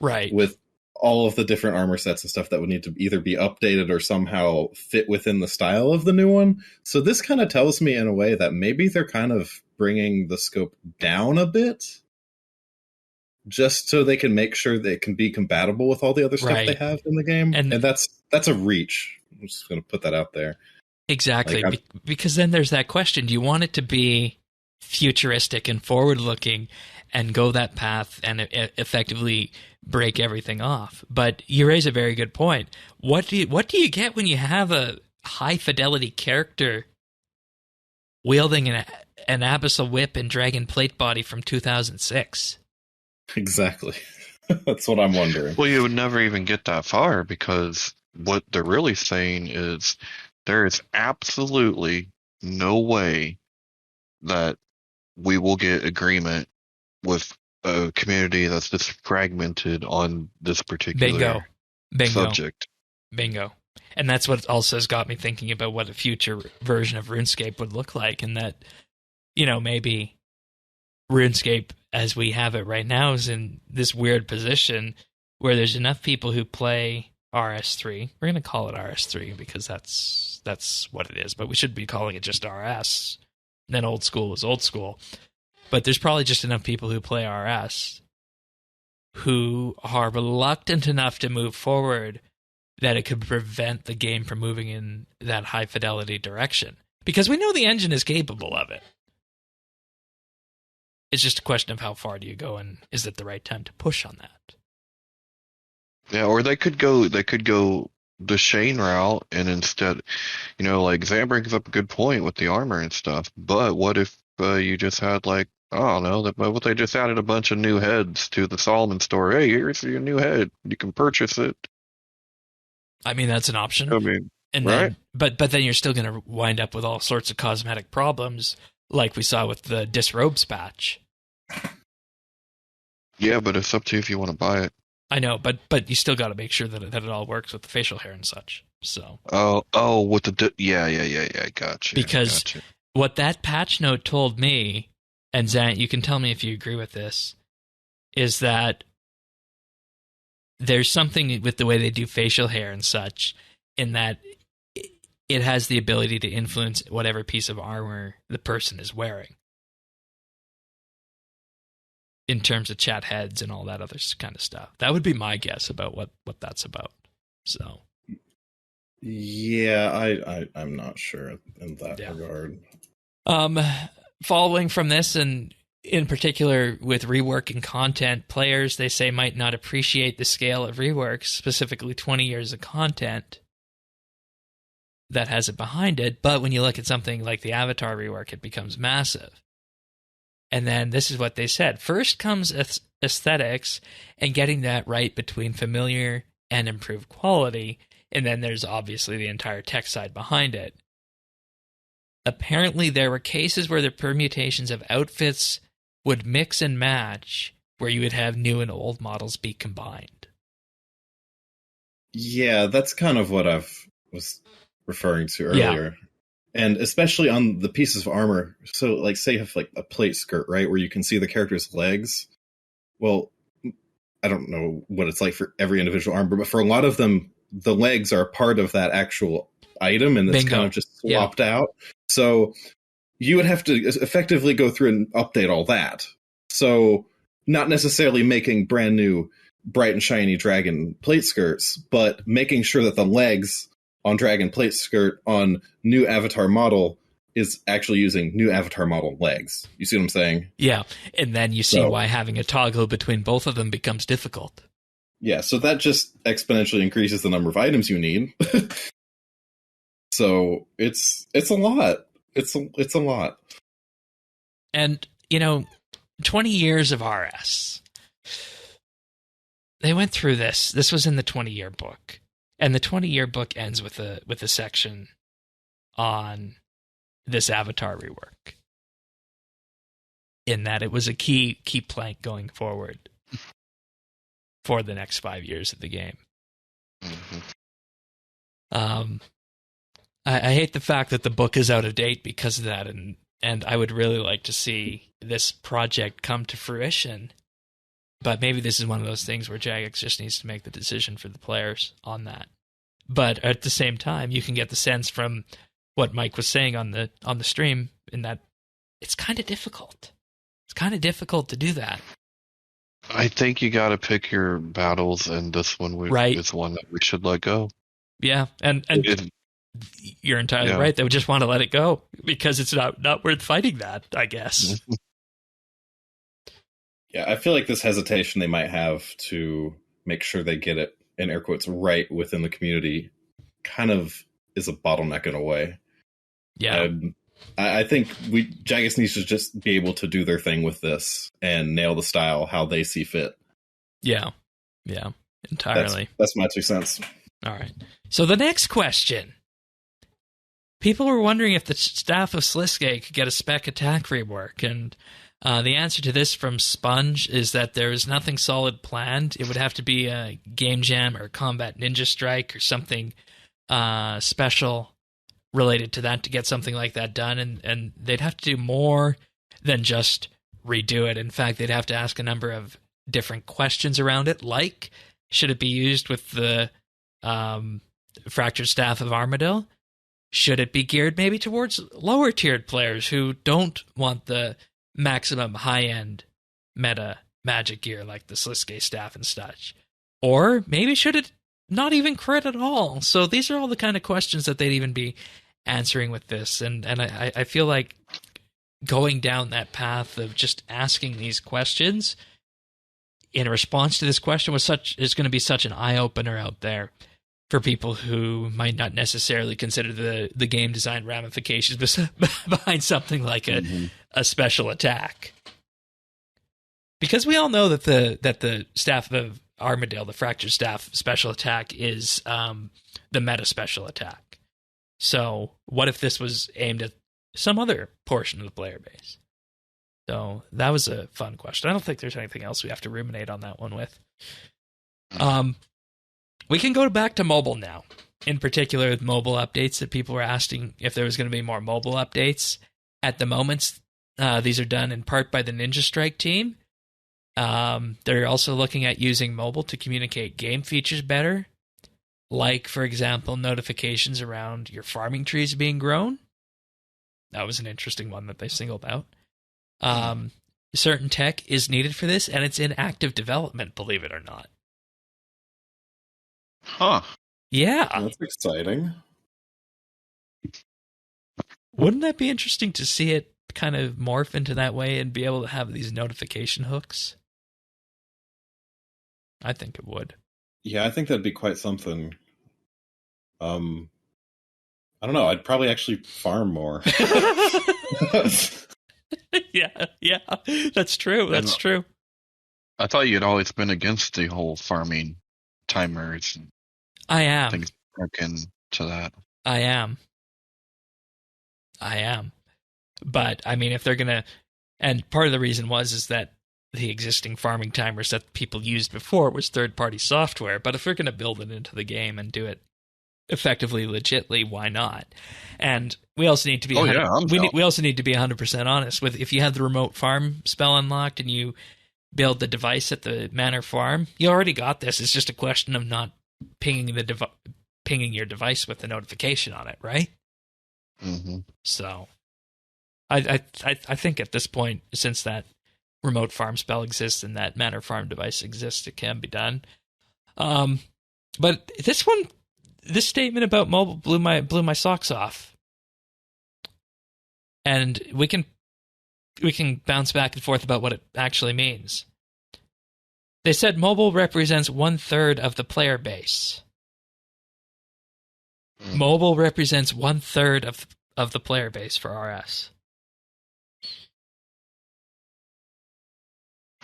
Right. With all of the different armor sets and stuff that would need to either be updated or somehow fit within the style of the new one. So this kind of tells me in a way that maybe they're kind of bringing the scope down a bit, just so they can make sure they can be compatible with all the other stuff they have in the game. And that's a reach. I'm just going to put that out there. Exactly. Because then there's that question. Do you want it to be futuristic and forward-looking and go that path and effectively break everything off? But you raise a very good point. What do you get when you have a high-fidelity character wielding an abyssal whip and dragon plate body from 2006? Exactly. That's what I'm wondering. Well, you would never even get that far, because what they're really saying is there is absolutely no way that we will get agreement with a community that's this fragmented on this particular subject. Bingo. And that's what also has got me thinking about what a future version of RuneScape would look like, and that, you know, maybe RuneScape as we have it right now is in this weird position where there's enough people who play RS3. We're going to call it RS3 because that's what it is, but we should be calling it just RS. And then old school is old school. But there's probably just enough people who play RS who are reluctant enough to move forward that it could prevent the game from moving in that high fidelity direction. Because we know the engine is capable of it. It's just a question of how far do you go, and is it the right time to push on that? Yeah, or they could go the Shane route, and instead, you know, like Zan brings up a good point with the armor and stuff, but what if you just had, like, I don't know, what they just added a bunch of new heads to the Solomon store? Hey, here's your new head. You can purchase it. I mean, that's an option. I mean, and right? Then, but then you're still going to wind up with all sorts of cosmetic problems, like we saw with the Disrobes patch. Yeah, but it's up to you if you want to buy it. I know, but you still got to make sure that it all works with the facial hair and such. So. With the yeah, gotcha. Because what that patch note told me, and Zant, you can tell me if you agree with this, is that there's something with the way they do facial hair and such, in that it has the ability to influence whatever piece of armor the person is wearing, in terms of chat heads and all that other kind of stuff. That would be my guess about what that's about. So, yeah, I'm not sure in that regard. following from this, and in particular with reworking content, players, they say, might not appreciate the scale of reworks, specifically 20 years of content that has it behind it. But when you look at something like the Avatar rework, it becomes massive. And then this is what they said. First comes aesthetics and getting that right between familiar and improved quality. And then there's obviously the entire tech side behind it. Apparently, there were cases where the permutations of outfits would mix and match, where you would have new and old models be combined. Yeah, that's kind of what I was referring to earlier. Yeah. And especially on the pieces of armor. So, like, say you have like a plate skirt, right, where you can see the character's legs. Well, I don't know what it's like for every individual armor, but for a lot of them, the legs are part of that actual item, and it's kind of just swapped out. So you would have to effectively go through and update all that. So not necessarily making brand new bright and shiny dragon plate skirts, but making sure that the legs on dragon plate skirt on new avatar model is actually using new avatar model legs. You see what I'm saying? Yeah, and then you see why having a toggle between both of them becomes difficult. Yeah, so that just exponentially increases the number of items you need. So it's a lot. It's a lot. And, 20 years of RS. They went through this. This was in the 20-year book. And the 20-year book ends with a section on this Avatar rework. In that it was a key plank going forward for the next 5 years of the game. Mm-hmm. I hate the fact that the book is out of date because of that, and I would really like to see this project come to fruition. But maybe this is one of those things where Jagex just needs to make the decision for the players on that. But at the same time, you can get the sense from what Mike was saying on the stream, in that it's kind of difficult. It's kind of difficult to do that. I think you got to pick your battles, and this one is one that we should let go. Yeah, and you're entirely right. They would just want to let it go because it's not worth fighting that, I guess. Yeah, I feel like this hesitation they might have to make sure they get it, in air quotes, right within the community kind of is a bottleneck in a way. Yeah. I think Jagex needs to just be able to do their thing with this and nail the style how they see fit. Yeah, entirely. That's my 2 cents. All right. So the next question. People were wondering if the staff of Switchscape could get a spec attack rework, and the answer to this from Sponge is that there is nothing solid planned. It would have to be a Game Jam or Combat Ninja Strike or something special related to that to get something like that done, and they'd have to do more than just redo it. In fact, they'd have to ask a number of different questions around it, like, should it be used with the Fractured Staff of Armadyl? Should it be geared maybe towards lower-tiered players who don't want the maximum high-end meta magic gear like the Switchscape staff and such? Or maybe should it not even crit at all? So these are all the kind of questions that they'd even be answering with this. And I feel like going down that path of just asking these questions in response to this question is going to be such an eye-opener out there for people who might not necessarily consider the game design ramifications behind something like a special attack. Because we all know that the staff of Armadyl, the Fractured Staff special attack, is the meta special attack. So what if this was aimed at some other portion of the player base? So that was a fun question. I don't think there's anything else we have to ruminate on that one with. We can go back to mobile now. In particular, with mobile updates that people were asking if there was going to be more mobile updates. At the moment, these are done in part by the Ninja Strike team. They're also looking at using mobile to communicate game features better. Like, for example, notifications around your farming trees being grown. That was an interesting one that they singled out. Certain tech is needed for this, and it's in active development, believe it or not. Huh. Yeah. That's exciting. Wouldn't that be interesting to see it kind of morph into that way and be able to have these notification hooks? I think it would. Yeah, I think that'd be quite something. I don't know. I'd probably actually farm more. Yeah, that's true. That's true. I thought you'd always been against the whole farming timers and I am. things broken to that. I am. But I mean, if they're gonna, and part of the reason is that the existing farming timers that people used before was third-party software. But if they're gonna build it into the game and do it effectively, legitly, why not? And we also need to be we also need to be 100% honest with, if you have the remote farm spell unlocked and you build the device at the manor farm, you already got this. It's just a question of not pinging your device with the notification on it, right? Mm-hmm. So I think at this point, since that remote farm spell exists and that manor farm device exists, it can be done. But this statement about mobile blew my socks off. And we can bounce back and forth about what it actually means. They said mobile represents 1/3 of the player base. Mobile represents 1/3 of the player base for RS.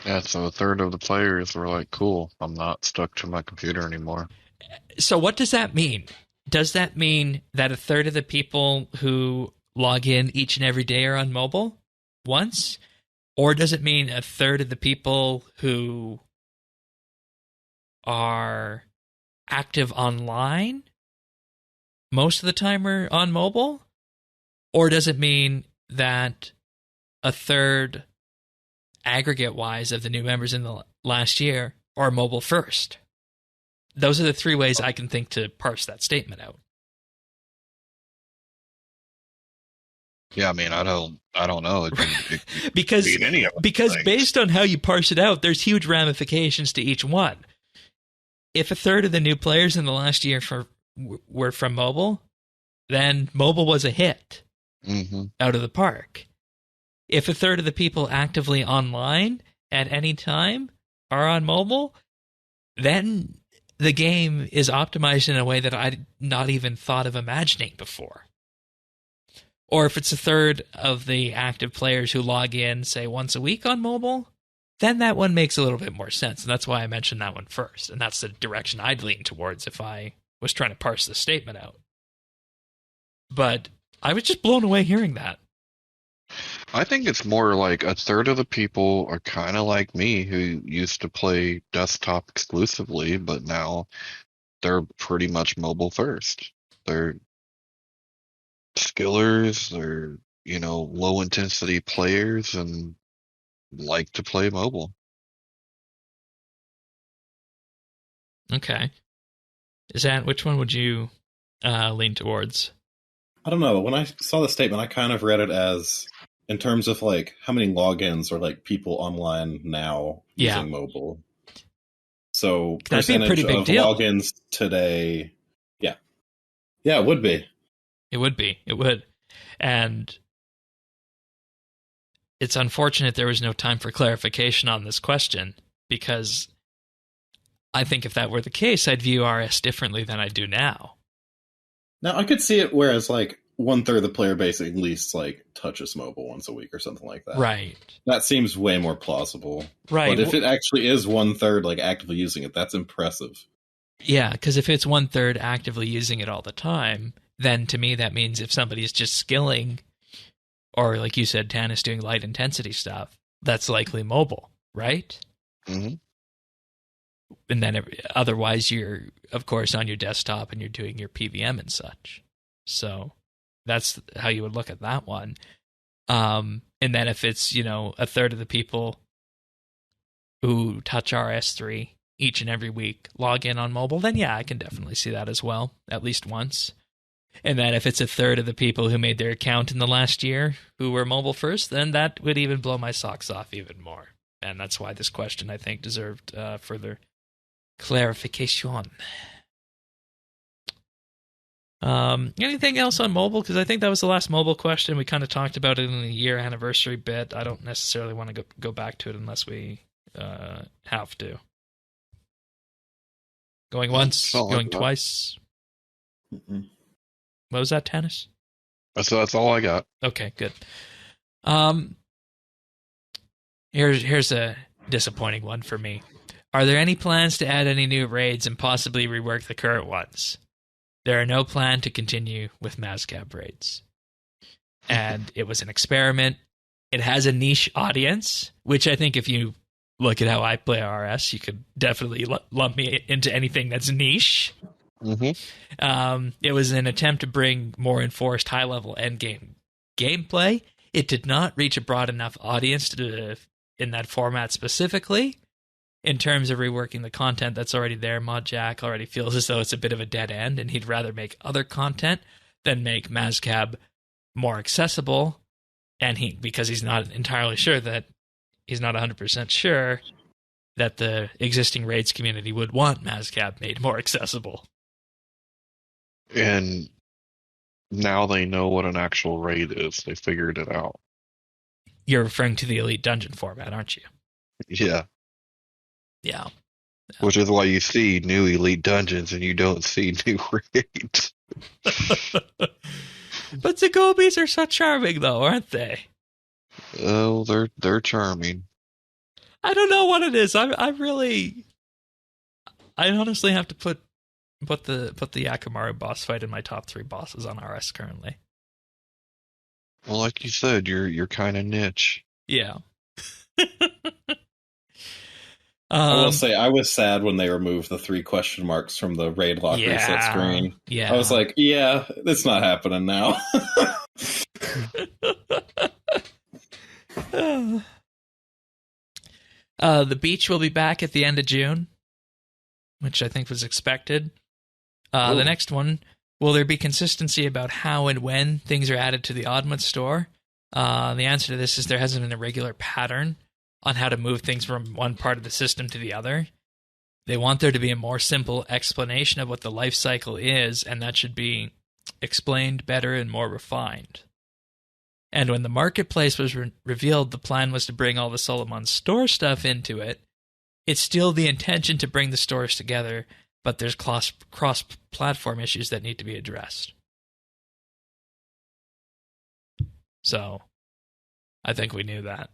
Yeah, so 1/3 of the players were like, cool, I'm not stuck to my computer anymore. So what does that mean? Does that mean that 1/3 of the people who log in each and every day are on mobile once? Or does it mean 1/3 of the people who are active online most of the time are on mobile? Or does it mean that 1/3 aggregate-wise of the new members in the last year are mobile first? Those are the three ways I can think to parse that statement out. Yeah, I mean, I don't know. It could because be any of because based on how you parse it out, there's huge ramifications to each one. If 1/3 of the new players in the last year were from mobile, then mobile was a hit out of the park. If 1/3 of the people actively online at any time are on mobile, then the game is optimized in a way that I'd not even thought of imagining before. Or if it's 1/3 of the active players who log in, say, once a week on mobile, then that one makes a little bit more sense. And that's why I mentioned that one first. And that's the direction I'd lean towards if I was trying to parse the statement out. But I was just blown away hearing that. I think it's more like 1/3 of the people are kind of like me, who used to play desktop exclusively, but now they're pretty much mobile first. They're skillers, they're, low intensity players and like to play mobile. Okay. Which one would you lean towards? I don't know. When I saw the statement, I kind of read it as, in terms of like how many logins are like people online now using mobile. So that'd be a pretty big deal. Logins today, yeah, it would be. It would. And it's unfortunate there was no time for clarification on this question, because I think if that were the case, I'd view RS differently than I do now. Now, I could see it whereas like 1/3 of the player base at least like touches mobile once a week or something like that. Right. That seems way more plausible. Right. But if it actually is 1/3 like actively using it, that's impressive. Yeah, because if it's 1/3 actively using it all the time, then to me that means if somebody's just skilling, or like you said, Tan is doing light intensity stuff, that's likely mobile, right? Mm-hmm. And then otherwise you're, of course, on your desktop and you're doing your PVM and such. So that's how you would look at that one. And then if it's, 1/3 of the people who touch RS3 each and every week log in on mobile, then yeah, I can definitely see that as well, at least once. And then if it's 1/3 of the people who made their account in the last year who were mobile first, then that would even blow my socks off even more. And that's why this question, I think, deserved further clarification. Anything else on mobile? Because I think that was the last mobile question. We kind of talked about it in the year anniversary bit. I don't necessarily want to go back to it unless we have to. Going once, going twice. Mm-mm. What was that, Tannis? That's all I got. Okay, good. Here's a disappointing one for me. Are there any plans to add any new raids and possibly rework the current ones? There are no plan to continue with Mazcab raids. And it was an experiment. It has a niche audience, which I think if you look at how I play RS, you could definitely lump me into anything that's niche. Mm-hmm. It was an attempt to bring more enforced high-level endgame gameplay. It did not reach a broad enough audience in that format specifically. In terms of reworking the content that's already there, ModJack already feels as though it's a bit of a dead end, and he'd rather make other content than make Mazcab more accessible. And because he's not entirely sure that he's not 100% sure that the existing raids community would want Mazcab made more accessible. And now they know what an actual raid is. They figured it out. You're referring to the Elite Dungeon format, aren't you? Yeah. Yeah. Which is why you see new Elite Dungeons and you don't see new raids. But the Gobies are so charming, though, aren't they? Oh, they're charming. I don't know what it is. I honestly have to put the Yakamaru boss fight in my top 3 bosses on RS currently. Well, like you said, you're kind of niche. Yeah. I will say I was sad when they removed the 3 question marks from the raid lock reset screen. Yeah. I was like, yeah, it's not happening now. The beach will be back at the end of June, which I think was expected. The next one, will there be consistency about how and when things are added to the Oddmont store? The answer to this is there hasn't been a regular pattern on how to move things from one part of the system to the other. They want there to be a more simple explanation of what the life cycle is, and that should be explained better and more refined. And when the marketplace was revealed, the plan was to bring all the Solomon store stuff into it. It's still the intention to bring the stores together, but there's cross-platform issues that need to be addressed. So, I think we knew that.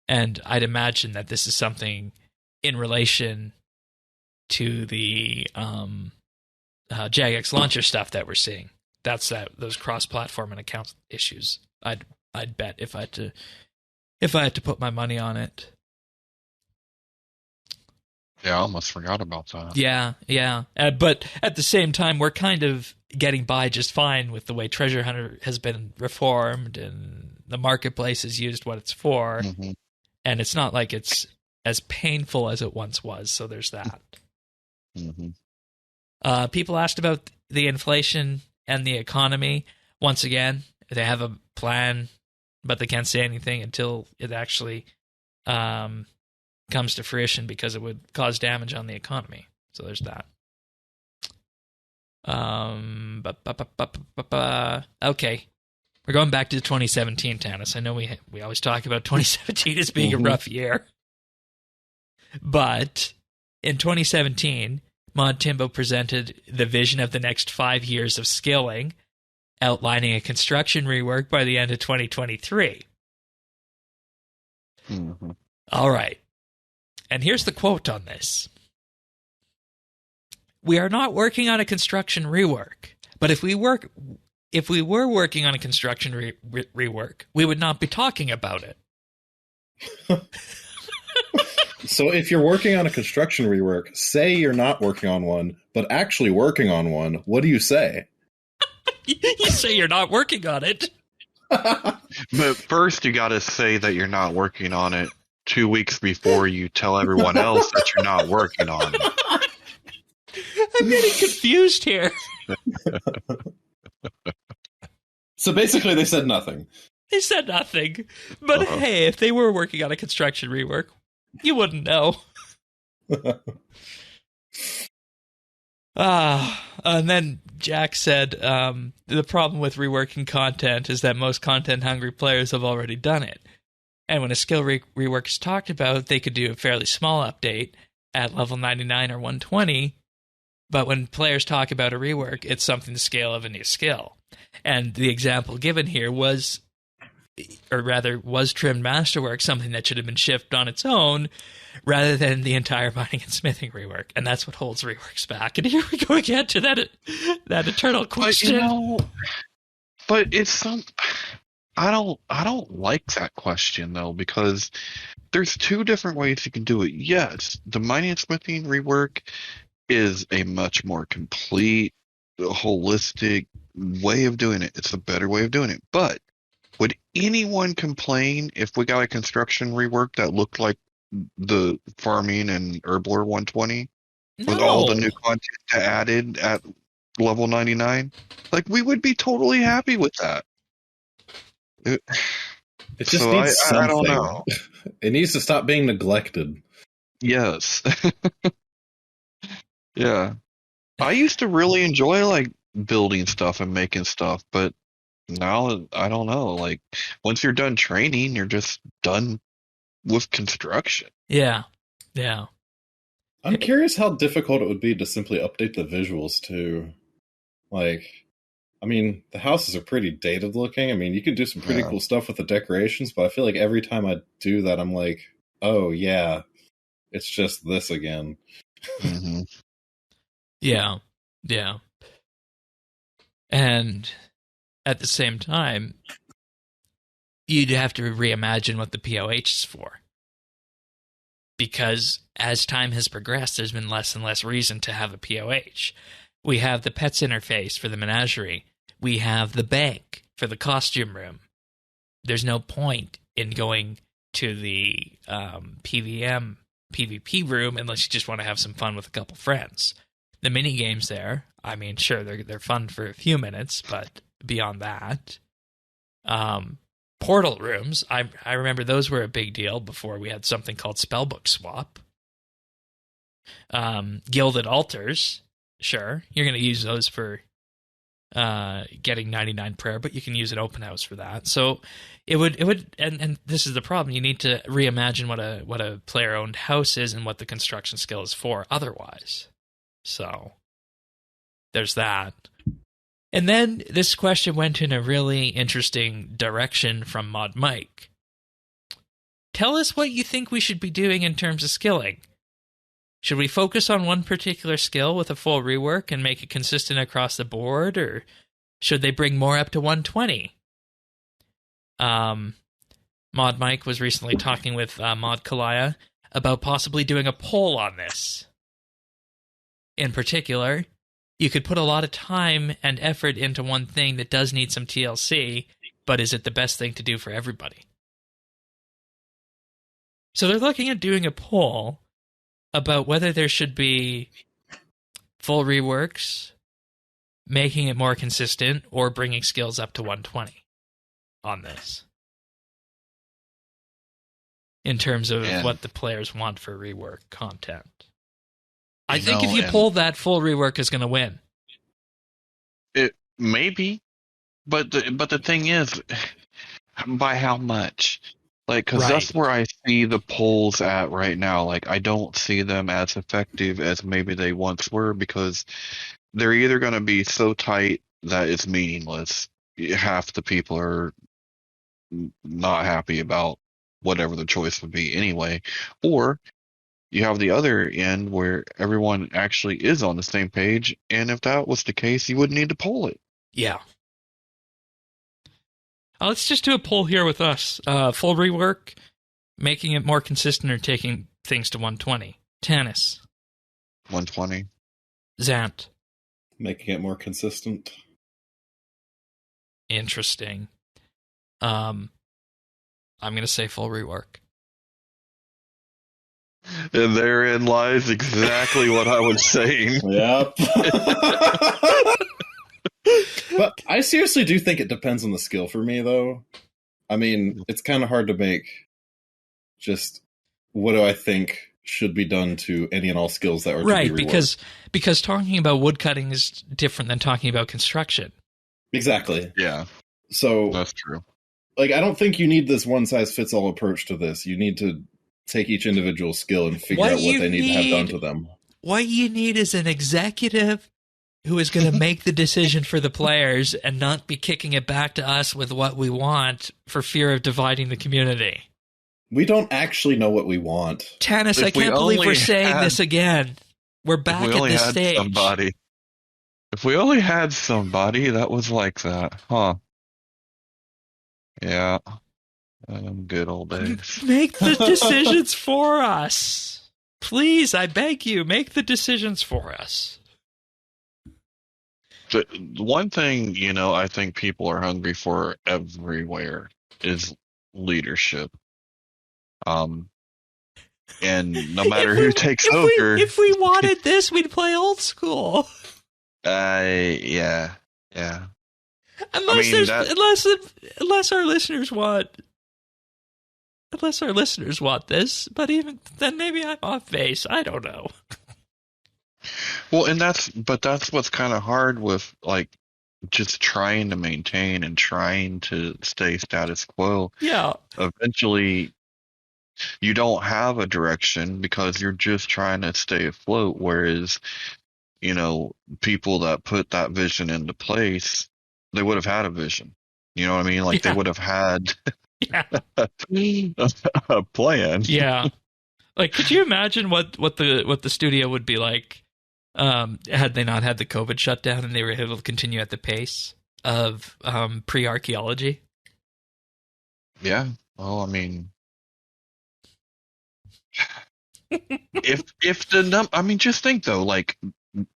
And I'd imagine that this is something in relation to the Jagex launcher stuff that we're seeing. That's those cross-platform and account issues. I'd bet if I had to put my money on it. Yeah, I almost forgot about that. Yeah. But at the same time, we're kind of getting by just fine with the way Treasure Hunter has been reformed and the marketplace has used what it's for. Mm-hmm. And it's not like it's as painful as it once was, so there's that. Mm-hmm. People asked about the inflation and the economy. Once again, they have a plan, but they can't say anything until it actually comes to fruition because it would cause damage on the economy. So there's that. Okay. We're going back to 2017, Tannis. I know we always talk about 2017 as being a rough year. But in 2017, Mod Timbo presented the vision of the next 5 years of skilling, outlining a construction rework by the end of 2023. Mm-hmm. All right. And here's the quote on this. We are not working on a construction rework, but if we were working on a construction rework, we would not be talking about it. So if you're working on a construction rework, say you're not working on one, but actually working on one, what do you say? You say you're not working on it. But first you gotta say that you're not working on it 2 weeks before you tell everyone else that you're not working on it. I'm getting confused here. So basically they said nothing. They said nothing. But hey, if they were working on a construction rework, you wouldn't know. And then Jack said the problem with reworking content is that most content-hungry players have already done it. And when a skill rework is talked about, they could do a fairly small update at level 99 or 120. But when players talk about a rework, it's something the scale of a new skill. And the example given here was Trimmed Masterwork, something that should have been shipped on its own, rather than the entire mining and smithing rework. And that's what holds reworks back. And here we go again to that eternal question. But it's some... I don't like that question, though, because there's two different ways you can do it. Yes, the mining and smithing rework is a much more complete, holistic way of doing it. It's a better way of doing it. But would anyone complain if we got a construction rework that looked like the farming and Herblore 120 with all the new content added at level 99? Like, we would be totally happy with that. It just needs something. I don't know. It needs to stop being neglected. Yes. Yeah. I used to really enjoy, like, building stuff and making stuff, but now, I don't know. Like, once you're done training, you're just done with construction. Yeah. Yeah. I'm curious how difficult it would be to simply update the visuals, too. Like... I mean, the houses are pretty dated looking. I mean, you could do some pretty cool stuff with the decorations, but I feel like every time I do that, I'm like, oh, yeah, it's just this again. Mm-hmm. Yeah. Yeah. And at the same time, you'd have to reimagine what the POH is for. Because as time has progressed, there's been less and less reason to have a POH. We have the pets interface for the menagerie. We have the bank for the costume room. There's no point in going to the PvP room unless you just want to have some fun with a couple friends. The mini games there, I mean, sure, they're fun for a few minutes, but beyond that, portal rooms, I remember those were a big deal before we had something called Spellbook Swap. Gilded altars. Sure, you're going to use those for getting 99 prayer, but you can use an open house for that. So it would, and this is the problem. You need to reimagine what a player owned house is and what the construction skill is for. Otherwise, so there's that. And then this question went in a really interesting direction from Mod Mike. Tell us what you think we should be doing in terms of skilling. Should we focus on one particular skill with a full rework and make it consistent across the board, or should they bring more up to 120? Mod Mike was recently talking with Mod Kalaya about possibly doing a poll on this. In particular, you could put a lot of time and effort into one thing that does need some TLC, but is it the best thing to do for everybody? So they're looking at doing a poll about whether there should be full reworks, making it more consistent, or bringing skills up to 120 on this. In terms of what the players want for rework content. I think if you pull that, full rework is going to win. It maybe, but the thing is, by how much? Like, because that's where I see the polls at right now. Like, I don't see them as effective as maybe they once were, because they're either going to be so tight that it's meaningless. Half the people are not happy about whatever the choice would be anyway. Or you have the other end where everyone actually is on the same page, and if that was the case, you wouldn't need to poll it. Yeah. Let's just do a poll here with us. Full rework, making it more consistent, or taking things to 120. Tannis. 120. Zant. Making it more consistent. Interesting. I'm going to say full rework. And therein lies exactly what I was saying. Yep. But I seriously do think it depends on the skill for me, though. I mean, it's kind of hard to make just what do I think should be done to any and all skills that are right, to be reworked. because talking about woodcutting is different than talking about construction. Exactly. Yeah, So that's true. like, I don't think you need this one-size-fits-all approach to this. You need to take each individual skill and figure out what they need to have done to them. What you need is an executive who is going to make the decision for the players and not be kicking it back to us with what we want for fear of dividing the community. We don't actually know what we want. Tannis, I can't believe we're saying this again. We're back at this stage. If we only had somebody that was like that, huh? Yeah. Good old days. Make the decisions for us. Please, I beg you, make the decisions for us. The one thing, I think people are hungry for everywhere is leadership. And no matter who takes over. If we wanted this, we'd play old school. Yeah. Unless our listeners want this, but even then, maybe I'm off base. I don't know. Well, that's what's kind of hard with like just trying to maintain and trying to stay status quo. Yeah. Eventually, you don't have a direction because you're just trying to stay afloat. Whereas, people that put that vision into place, they would have had a vision. You know what I mean? Like they would have had a plan. Yeah. Like, could you imagine what the studio would be like had they not had the COVID shutdown and they were able to continue at the pace of pre-archaeology? Yeah. Well, I mean, just think though, like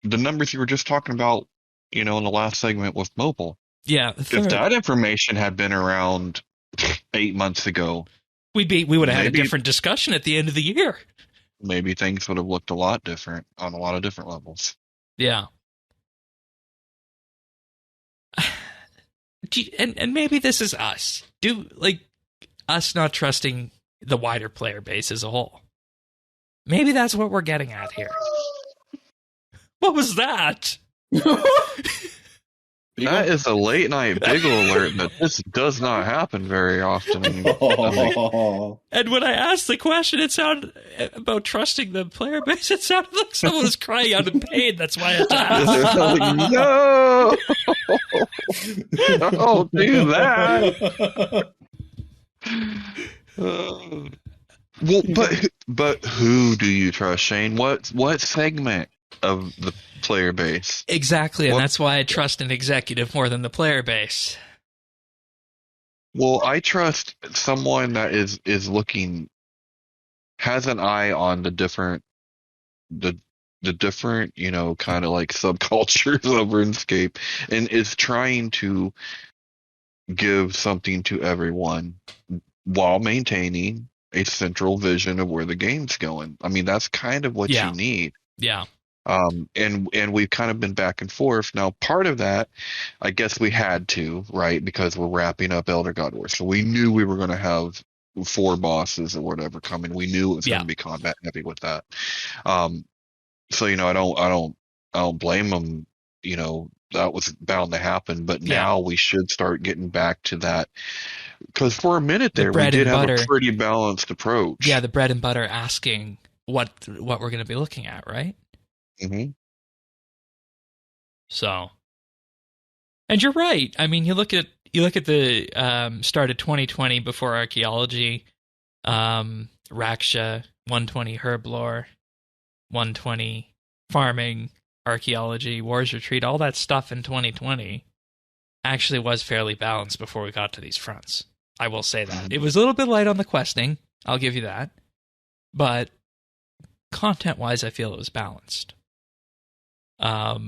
the numbers you were just talking about, in the last segment with mobile. Yeah. If that information had been around 8 months ago, we would have had a different discussion at the end of the year. Maybe things would have looked a lot different on a lot of different levels. Yeah. And maybe this is us. Us not trusting the wider player base as a whole. Maybe that's what we're getting at here. What was that? That is a late night Beagle alert, but this does not happen very often. And when I asked the question, it sounded about trusting the player base. It sounded like someone was crying out in pain. That's why I had to ask. No, don't do that. Well, but who do you trust, Shane? What segment of the player base? Exactly, and that's why I trust an executive more than the player base. Well, I trust someone that is looking, has an eye on the different, kind of like subcultures of RuneScape, and is trying to give something to everyone while maintaining a central vision of where the game's going. I mean, that's kind of what you need. Yeah. And we've kind of been back and forth. Now, part of that, I guess we had to, right? Because we're wrapping up Elder God War. So we knew we were going to have 4 bosses or whatever coming. We knew it was going to be combat heavy with that. So, I don't blame them. That was bound to happen, but now we should start getting back to that. Because for a minute there, we did have a pretty balanced approach. Yeah, the bread and butter asking what we're going to be looking at, right? Mm-hmm. So, and you're right. I mean, you look at the start of 2020 before archaeology, Raksha, 120 herblore, 120 farming, archaeology, Wars Retreat, all that stuff in 2020 actually was fairly balanced before we got to these fronts. I will say that. It was a little bit light on the questing, I'll give you that. But content-wise, I feel it was balanced. But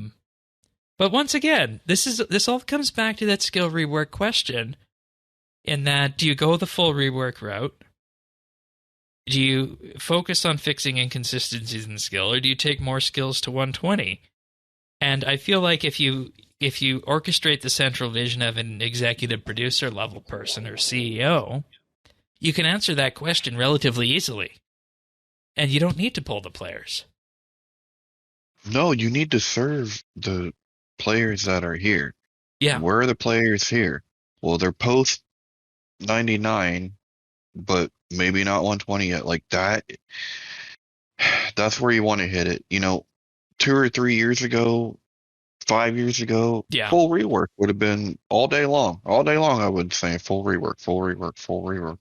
once again, this all comes back to that skill rework question, in that, do you go the full rework route? Do you focus on fixing inconsistencies in skill, or do you take more skills to 120? And I feel like if you orchestrate the central vision of an executive producer level person or CEO, you can answer that question relatively easily. and you don't need to pull the players. No, you need to serve the players that are here. Yeah. Where are the players here? Well, they're post 99, but maybe not 120 yet. Like that, that's where you want to hit it. 2 or 3 years ago, 5 years ago, Yeah. full rework would have been all day long. All day long, I would say full rework, full rework, full rework.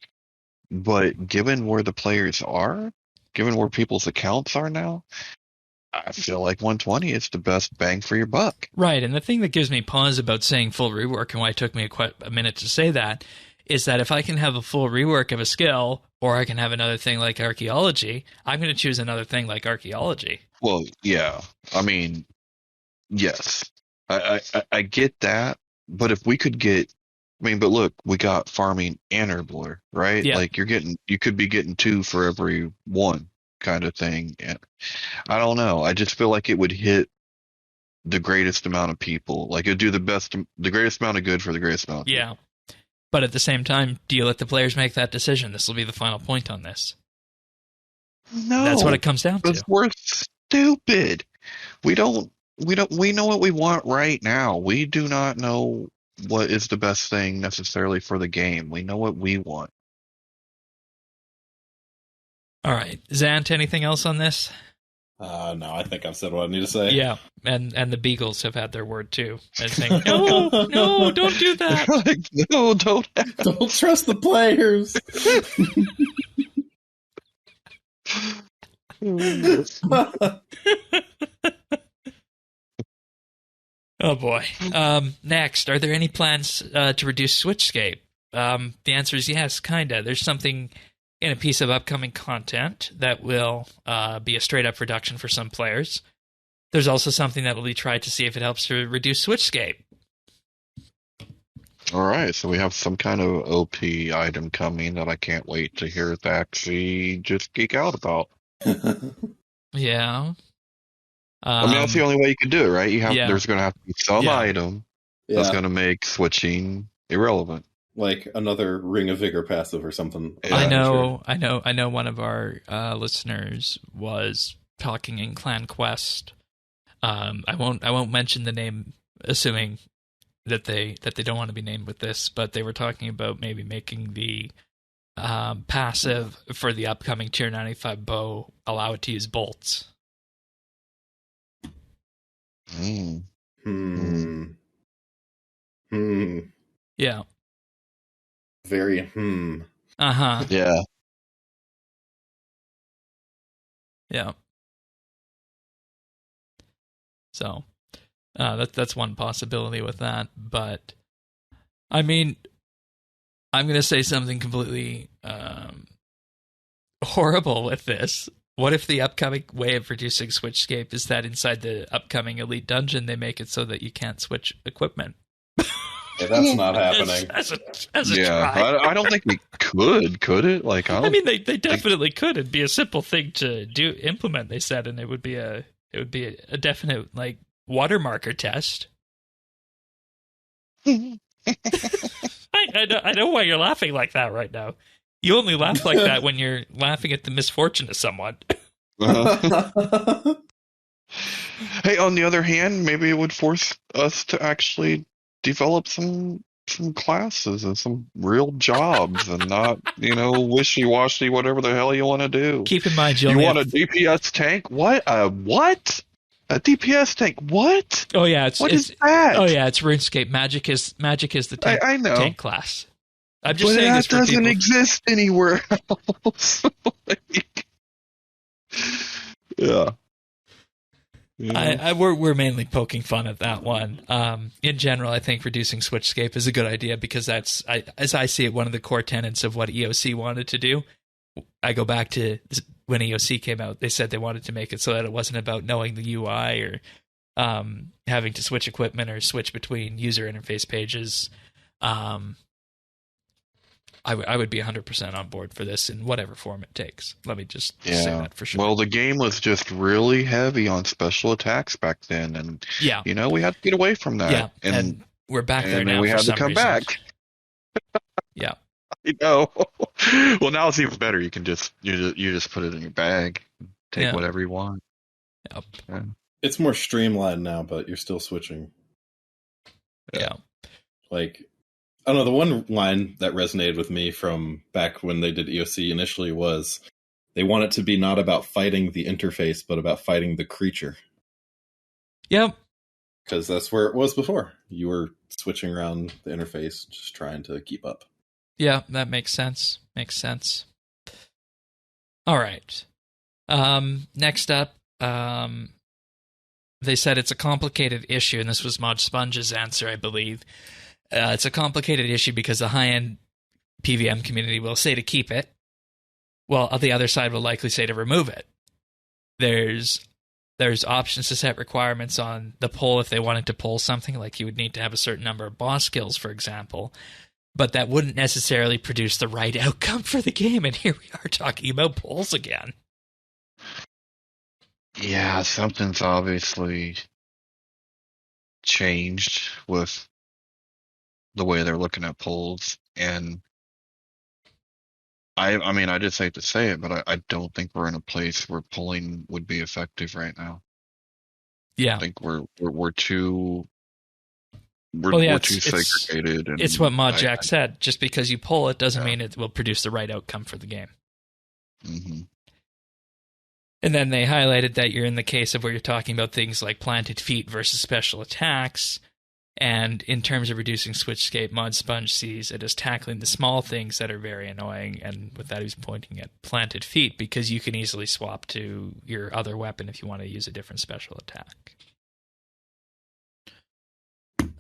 But given where the players are, given where people's accounts are now, I feel like 120 is the best bang for your buck. Right, and the thing that gives me pause about saying full rework and why it took me quite a minute to say that is that if I can have a full rework of a skill, or I can have another thing like archaeology, I'm going to choose another thing like archaeology. Well, yeah. I mean, yes. I get that, but if we could get, but look, we got farming and herbivore, right? Yeah. Like you could be getting 2 for every 1 kind of thing. And I don't know. I just feel like it would hit the greatest amount of people. Like it'd do the greatest amount of good for the greatest amount of people. Yeah. But at the same time, do you let the players make that decision? This will be the final point on this. No. That's what it comes down to. We're stupid. We know what we want right now. We do not know what is the best thing necessarily for the game. We know what we want. All right. Zant, anything else on this? No, I think I've said what I need to say. Yeah, and the Beagles have had their word too. And saying, no, don't do that. Like, no, don't. Don't trust the players. Oh boy. Next, are there any plans to reduce switchscape? The answer is yes, kinda. There's something in a piece of upcoming content that will be a straight-up reduction for some players. There's also something that will be tried to see if it helps to reduce switchscape. All right, so we have some kind of OP item coming that I can't wait to hear Thaxi just geek out about. Yeah. That's the only way you can do it, right? There's going to have to be some item that's going to make switching irrelevant. Like another Ring of Vigor passive or something. Yeah. I know one of our listeners was talking in Clan Quest. I won't mention the name, assuming that they don't want to be named with this, but they were talking about maybe making the passive for the upcoming tier 95 bow allow it to use bolts. Yeah. Very Uh-huh. Yeah. Yeah. So, that's one possibility with that, but I mean, I'm going to say something completely horrible with this. What if the upcoming way of reducing switchscape is that inside the upcoming elite dungeon they make it so that you can't switch equipment? Yeah, that's not happening. As a try. I don't think we could it? Like, I mean, they definitely could. It'd be a simple thing to implement. They said, and it would be a definite like watermarker test. I know why you're laughing like that right now. You only laugh like that when you're laughing at the misfortune of someone. Uh-huh. Hey, on the other hand, maybe it would force us to actually develop some classes and some real jobs and not, wishy-washy, whatever the hell you want to do. Keep in mind, you want a DPS tank? What? What? A DPS tank? What? Oh yeah, what is that? Oh yeah, it's RuneScape. Magic is the tank, I know. Tank class. I'm just saying this for that people. doesn't exist anywhere else. Yeah. We're mainly poking fun at that one. In general, I think reducing switchscape is a good idea because that's, as I see it, one of the core tenets of what EOC wanted to do. I go back to when EOC came out, they said they wanted to make it so that it wasn't about knowing the UI or having to switch equipment or switch between user interface pages. I would be 100% on board for this in whatever form it takes. Let me just say that for sure. Well, the game was just really heavy on special attacks back then, and we had to get away from that. Yeah, and we're back there now. We had to come back. Yeah, I know. Well, now it's even better. You can you just put it in your bag, take Yeah. whatever you want. Yep. Yeah. It's more streamlined now, but you're still switching. Yeah. Like, I don't know, the one line that resonated with me from back when they did EOC initially was they want it to be not about fighting the interface, but about fighting the creature. Yep. Because that's where it was before. You were switching around the interface, just trying to keep up. Yeah, that makes sense. Makes sense. All right. Next up, they said it's a complicated issue, and this was Mod Sponge's answer, I believe. It's a complicated issue because the high-end PVM community will say to keep it, while the other side will likely say to remove it. There's options to set requirements on the poll if they wanted to pull something, like you would need to have a certain number of boss kills, for example. But that wouldn't necessarily produce the right outcome for the game, and here we are talking about polls again. Yeah, something's obviously changed with the way they're looking at polls, and I mean, I just hate to say it, but I don't think we're in a place where polling would be effective right now. Yeah. I think we're too Well, too segregated. And it's what Mod Jack said. Just because you poll it doesn't mean it will produce the right outcome for the game. Mm-hmm. And then they highlighted that you're in the case of where you're talking about things like planted feet versus special attacks. And in terms of reducing switchscape, Mod Sponge sees it as tackling the small things that are very annoying. And with that, he's pointing at planted feet because you can easily swap to your other weapon if you want to use a different special attack.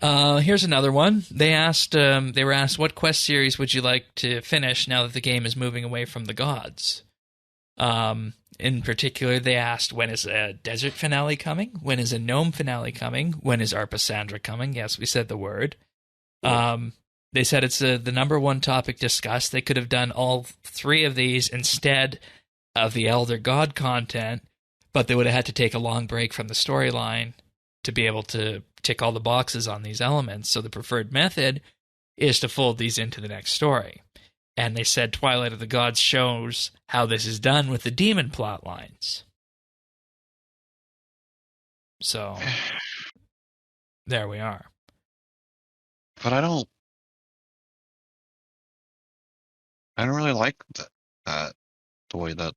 Here's another one. They were asked, what quest series would you like to finish now that the game is moving away from the gods? In particular, they asked, when is a desert finale coming? When is a gnome finale coming? When is Arpasandra coming? Yes, we said the word. They said it's the number one topic discussed. They could have done all three of these instead of the Elder God content, but they would have had to take a long break from the storyline to be able to tick all the boxes on these elements. So the preferred method is to fold these into the next story. And they said Twilight of the Gods shows how this is done with the demon plot lines. So, there we are. But I don't really like that the way that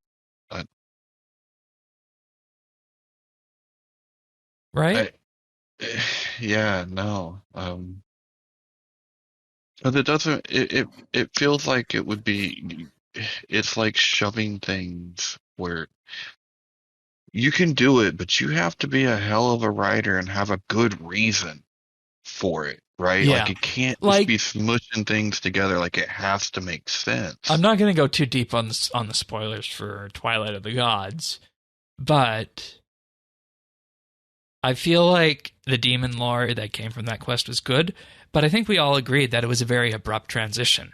right? Yeah, no. But it doesn't. It feels like it would be. It's like shoving things where you can do it, but you have to be a hell of a writer and have a good reason for it, right? Yeah. Like it can't just be smushing things together. Like it has to make sense. I'm not going to go too deep on the spoilers for Twilight of the Gods, but I feel like the demon lore that came from that quest was good, but I think we all agreed that it was a very abrupt transition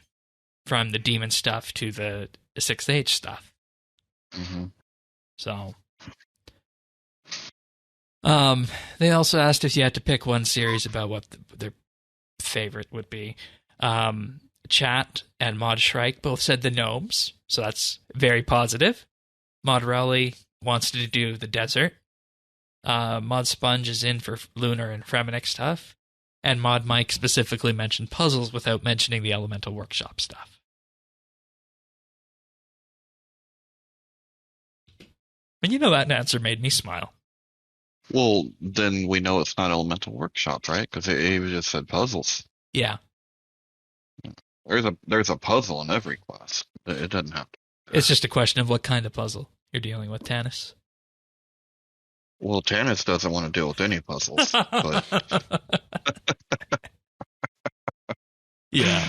from the demon stuff to the 6H stuff. Mm-hmm. So, they also asked if you had to pick one series about what their favorite would be. Chat and Mod Shrike both said the gnomes, so that's very positive. Mod Rowley wants to do the desert. Mod Sponge is in for lunar and Fremenic stuff. And Mod Mike specifically mentioned puzzles without mentioning the Elemental Workshop stuff. And you know that answer made me smile. Well, then we know it's not Elemental Workshop, right? Because it just said puzzles. Yeah. There's a puzzle in every class. It doesn't have to. It's just a question of what kind of puzzle you're dealing with, Tanis. Well, Tanis doesn't want to deal with any puzzles. But yeah.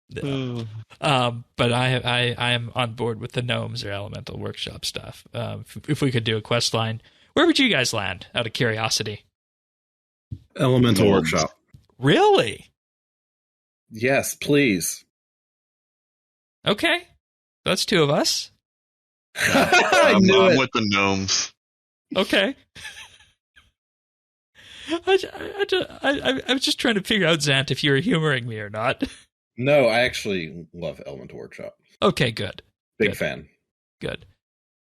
But I am on board with the gnomes or Elemental Workshop stuff. If we could do a quest line, where would you guys land, out of curiosity? Elemental Workshop. Really? Yes, please. Okay. That's two of us. I knew I'm it. with the gnomes. Okay. I was just trying to figure out, Zant, if you were humoring me or not. No, I actually love Elemental Workshop. Okay, good. Big Good. fan.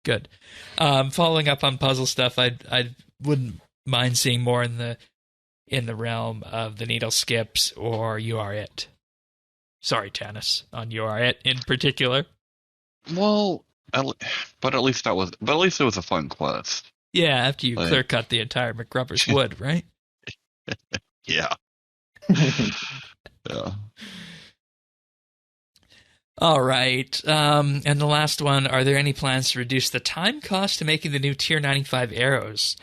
Good. Following up on puzzle stuff, I wouldn't mind seeing more in the realm of the needle skips or You Are It. Sorry, Tannis, on You Are It in particular. Well, but at least it was a fun quest. Yeah, after you Like, clear cut the entire McRubber's wood, right? Yeah. Yeah. All right. And the last one, are there any plans to reduce the time cost to making the new Tier 95 arrows?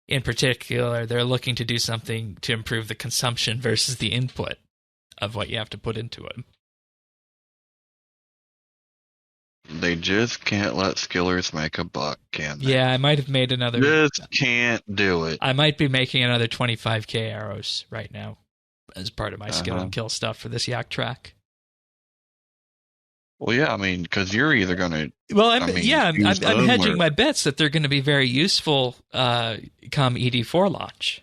In particular, they're looking to do something to improve the consumption versus the input of what you have to put into it. They just can't let skillers make a buck, can they? Yeah, I might have made another... Just can't do it. I might be making another 25k arrows right now as part of my skill and kill stuff for this yak track. Well, yeah, I mean, because you're either going to... Well, I'm hedging my bets that they're going to be very useful come ED4 launch.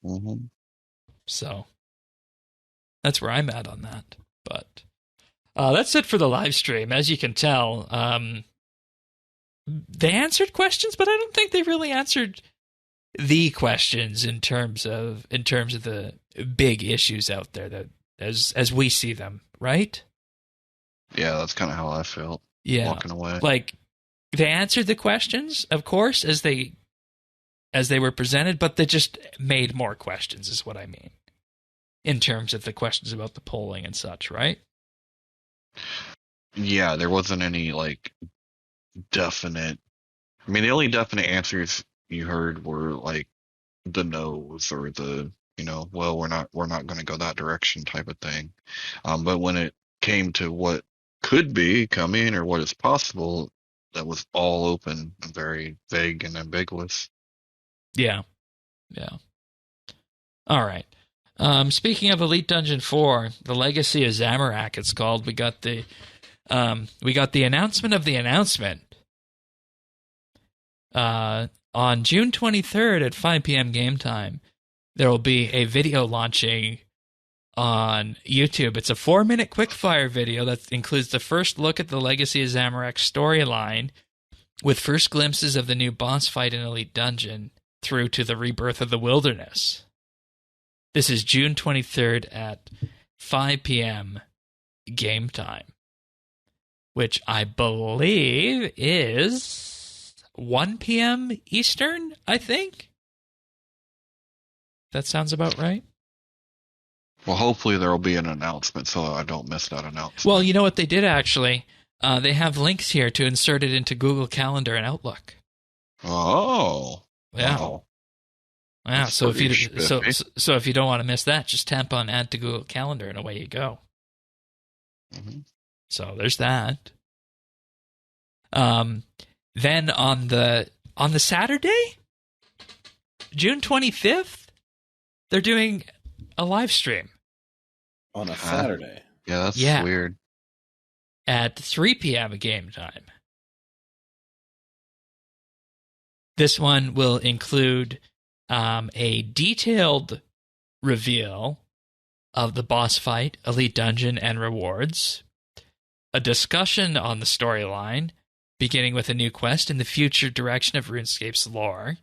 Mm-hmm. So that's where I'm at on that. But that's it for the live stream. As you can tell, they answered questions, but I don't think they really answered the questions in terms of the big issues out there that as we see them, right? Yeah, that's kind of how I felt. Yeah, walking away. Like they answered the questions, of course, as they were presented, but they just made more questions, is what I mean, in terms of the questions about the polling and such, right? Yeah, there wasn't any like definite. I mean, the only definite answers you heard were like the no's or the well, we're not going to go that direction type of thing. But when it came to what could be coming or what is possible, that was all open and very vague and ambiguous. Yeah. All right. Speaking of Elite Dungeon 4, the Legacy of Zamorak, it's called. We got the announcement of the announcement. On June 23rd at 5 p.m. game time, there will be a video launching on YouTube. It's a 4-minute quickfire video that includes the first look at the Legacy of Zamorak storyline, with first glimpses of the new boss fight in Elite Dungeon through to the rebirth of the wilderness. This is June 23rd at 5 p.m. game time, which I believe is 1 p.m. Eastern, I think. That sounds about right. Well, hopefully there will be an announcement so I don't miss that announcement. Well, you know what they did actually? They have links here to insert it into Google Calendar and Outlook. Oh. Yeah. Wow. Yeah, That's so if you spiffy. so if you don't want to miss that, just tap on Add to Google Calendar and away you go. Mm-hmm. So there's that. Then on the Saturday, June 25th, they're doing a live stream On a Saturday. Yeah, that's weird. At 3 p.m. game time. This one will include a detailed reveal of the boss fight, Elite Dungeon, and rewards, a discussion on the storyline, beginning with a new quest in the future direction of RuneScape's lore,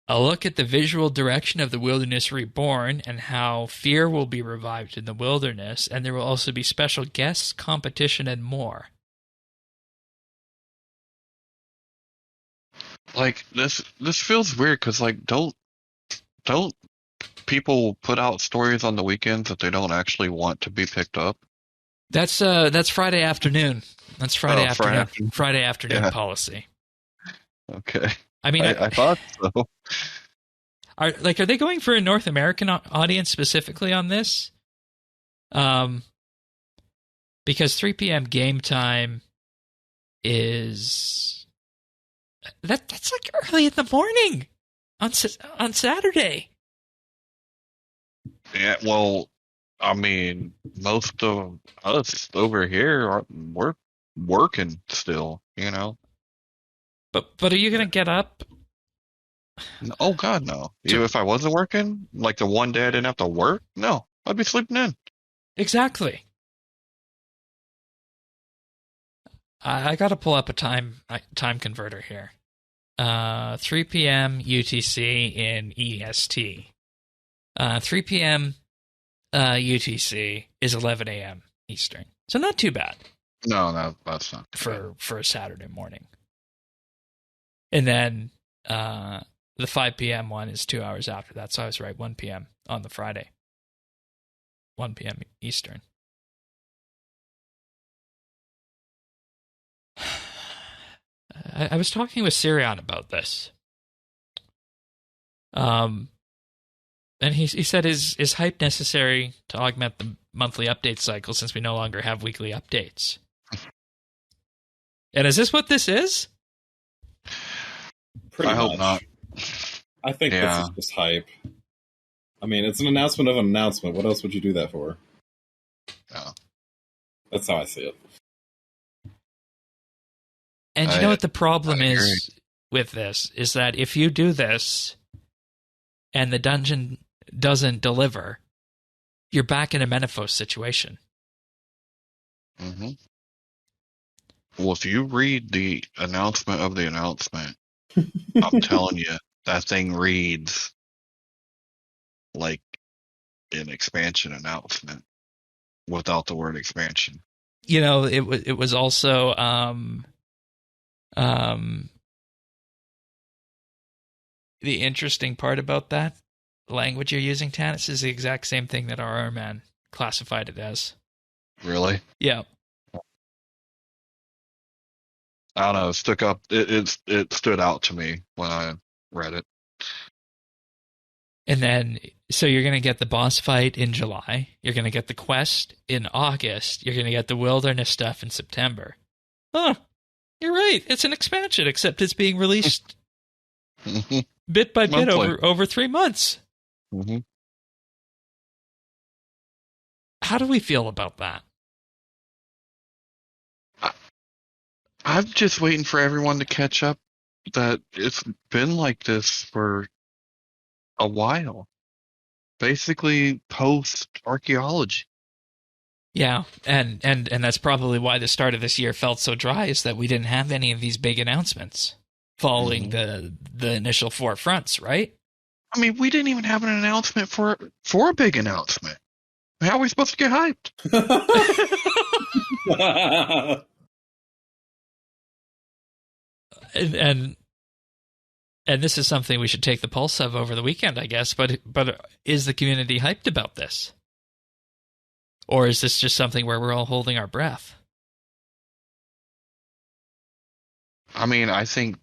a look at the visual direction of the Wilderness Reborn and how fear will be revived in the wilderness, and there will also be special guests, competition, and more. Like this feels weird because like don't people put out stories on the weekends that they don't actually want to be picked up? That's Friday afternoon. That's Friday afternoon. Friday afternoon policy. Okay. I mean, I thought so. Are they going for a North American audience specifically on this? Because 3 p.m. game time is that's like early in the morning on Saturday. Yeah, well, I mean, most of us over here we're working still, But are you gonna get up? Oh God, no! If I wasn't working, like the one day I didn't have to work, no, I'd be sleeping in. Exactly. I got to pull up a time converter here. 3 p.m. UTC in EST. 3 p.m. UTC is 11 a.m. Eastern. So not too bad. No, that's not for a Saturday morning. And then the 5 p.m. one is 2 hours after that. So I was right, 1 p.m. on the Friday. 1 p.m. Eastern. I was talking with Sirion about this. And he said, is hype necessary to augment the monthly update cycle since we no longer have weekly updates? And is this what this is? Pretty I much. hope not. I think this is just hype. I mean, it's an announcement of an announcement. What else would you do that for? Yeah. That's how I see it. And you know what the problem is with this? Is that if you do this and the dungeon doesn't deliver, you're back in a Menaphos situation. Mm-hmm. Well, if you read the announcement of the announcement, I'm telling you, that thing reads like an expansion announcement without the word expansion. You know, it was also the interesting part about that language you're using, Tanis, is the exact same thing that our man classified it as. Really? Yeah. I don't know. It stood out to me when I read it. And then, so you're going to get the boss fight in July. You're going to get the quest in August. You're going to get the wilderness stuff in September. Huh. You're right. It's an expansion, except it's being released bit by bit over 3 months. Mm-hmm. How do we feel about that? I'm just waiting for everyone to catch up that it's been like this for a while. Basically post-archaeology. Yeah, and that's probably why the start of this year felt so dry, is that we didn't have any of these big announcements following the initial 4 fronts, right? I mean, we didn't even have an announcement for a big announcement. How are we supposed to get hyped? And this is something we should take the pulse of over the weekend, I guess. But is the community hyped about this, or is this just something where we're all holding our breath? I mean, I think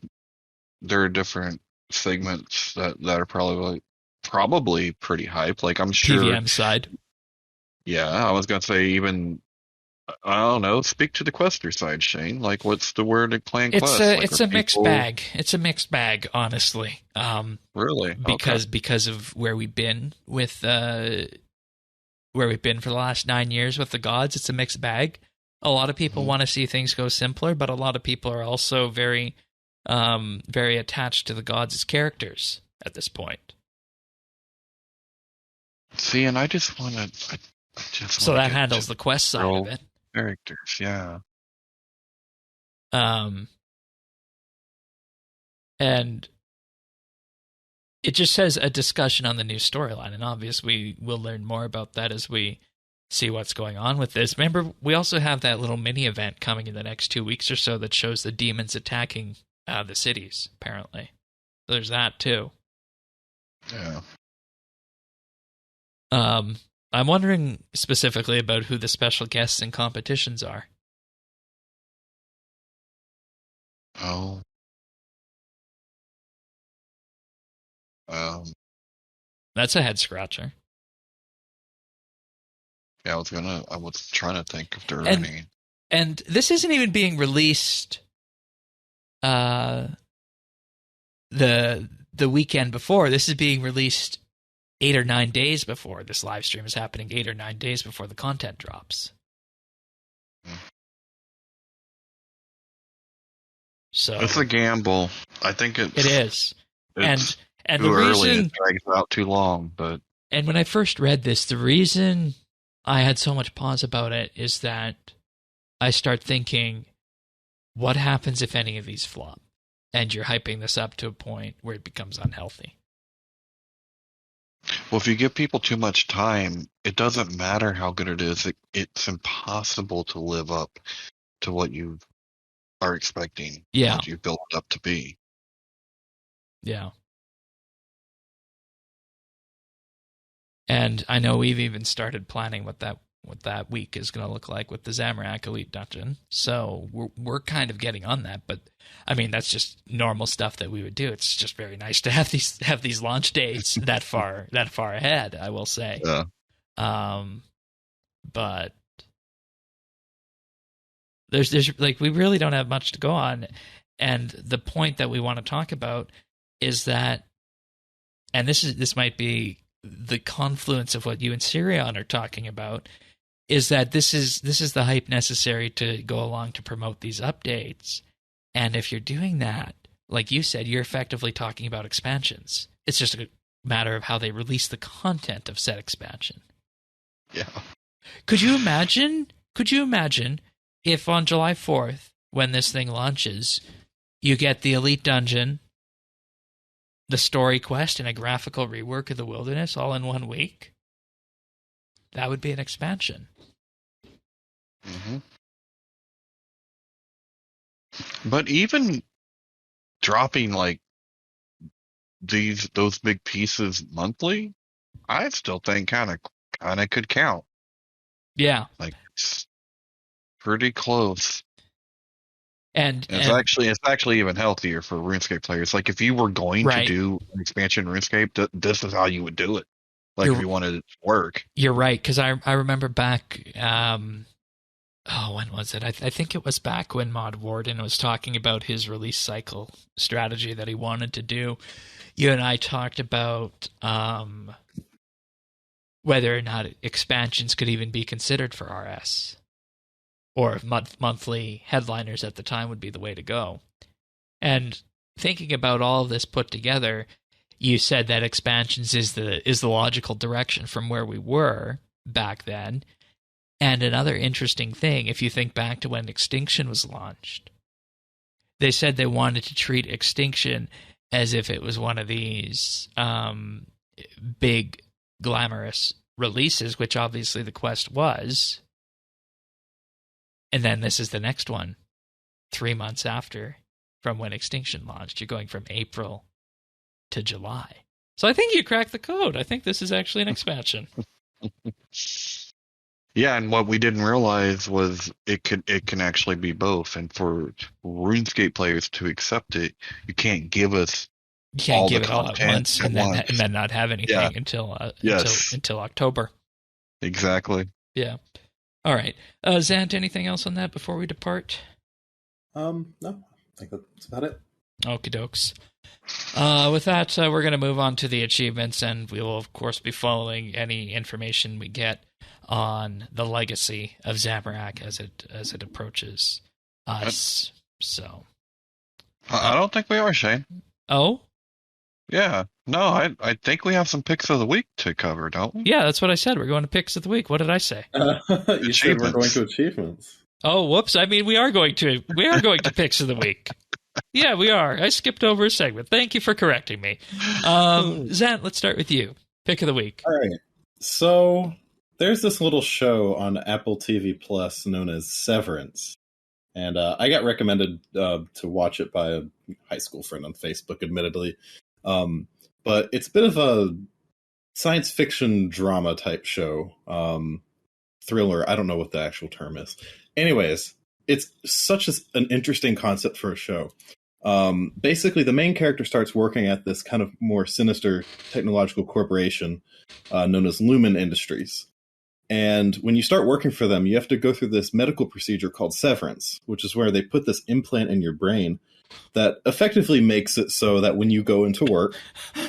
there are different segments that are probably pretty hyped. Like, I'm sure PVM side. Yeah, I was gonna say, even I don't know. Speak to the quester side, Shane. Like, what's the word in clan quest? It's a mixed bag. It's a mixed bag, honestly. Really? Because of where we've been with where we've been for the last 9 years with the gods, it's a mixed bag. A lot of people want to see things go simpler, but a lot of people are also very, very attached to the gods as characters at this point. See, and I just want to. So that handles the quest side of it. Characters, yeah. And it just says a discussion on the new storyline, and obviously we'll learn more about that as we see what's going on with this. Remember, we also have that little mini event coming in the next 2 weeks or so that shows the demons attacking the cities, apparently. So there's that too. Yeah. I'm wondering specifically about who the special guests and competitions are. Oh. That's a head scratcher. Yeah, I was trying to think if there are any. And this isn't even being released the weekend before. This is being released 8 or 9 days before. This live stream is happening 8 or 9 days before the content drops. So it's a gamble. I think it is. It's and too the early, reason it drags out too long, but and when I first read this, the reason I had so much pause about it is that I start thinking, what happens if any of these flop? And you're hyping this up to a point where it becomes unhealthy. Well, if you give people too much time, it doesn't matter how good it is. It's impossible to live up to what you are expecting. Yeah. What you've built it up to be. Yeah. And I know we've even started planning what that week is going to look like with the Zamorak Elite Dungeon. So we're kind of getting on that, but I mean that's just normal stuff that we would do. It's just very nice to have these launch dates that far ahead, I will say. Yeah. But there's like we really don't have much to go on, and the point that we want to talk about is that, and this might be the confluence of what you and Sirion are talking about, is that this is the hype necessary to go along to promote these updates. And if you're doing that, like you said, you're effectively talking about expansions. It's just a matter of how they release the content of said expansion. Yeah. Could you imagine if on July 4th, when this thing launches, you get the Elite Dungeon, the story quest, and a graphical rework of the Wilderness all in 1 week? That would be an expansion. Mm-hmm. But even dropping like those big pieces monthly, I still think kind of could count. Yeah. Like it's pretty close. And it's actually even healthier for RuneScape players. Like if you were going right. to do an expansion in RuneScape, this is how you would do it. Like if you wanted it to work. You're right, because I remember back, when was it? I think it was back when Mod Warden was talking about his release cycle strategy that he wanted to do. You and I talked about whether or not expansions could even be considered for RS. Or monthly headliners at the time would be the way to go. And thinking about all of this put together, you said that expansions is the logical direction from where we were back then. And another interesting thing, if you think back to when Extinction was launched, they said they wanted to treat Extinction as if it was one of these big, glamorous releases, which obviously the quest was. And then this is the next one, 3 months after from when Extinction launched. You're going from April to July. So I think you cracked the code. I think this is actually an expansion. Yeah, and what we didn't realize was it can actually be both. And for RuneScape players to accept it, you can't give us you can't give it all at once and then not have anything until October. Exactly. Yeah. All right. Zant, anything else on that before we depart? No, I think that's about it. Okie dokes. With that, we're going to move on to the achievements, and we will, of course, be following any information we get on the legacy of Zamorak as it approaches us. So, I don't think we are, Shane. Oh? Yeah. No, I think we have some picks of the week to cover, don't we? Yeah, that's what I said. We're going to picks of the week. What did I say? You said we're going to achievements. Oh, whoops. I mean, we are going to picks of the week. Yeah, we are. I skipped over a segment. Thank you for correcting me. Zant, let's start with you. Pick of the week. All right. So there's this little show on Apple TV Plus known as Severance. And I got recommended to watch it by a high school friend on Facebook, admittedly. But it's a bit of a science fiction drama type show. Thriller. I don't know what the actual term is. Anyways, it's such an interesting concept for a show. Basically, the main character starts working at this kind of more sinister technological corporation known as Lumen Industries. And when you start working for them, you have to go through this medical procedure called severance, which is where they put this implant in your brain that effectively makes it so that when you go into work,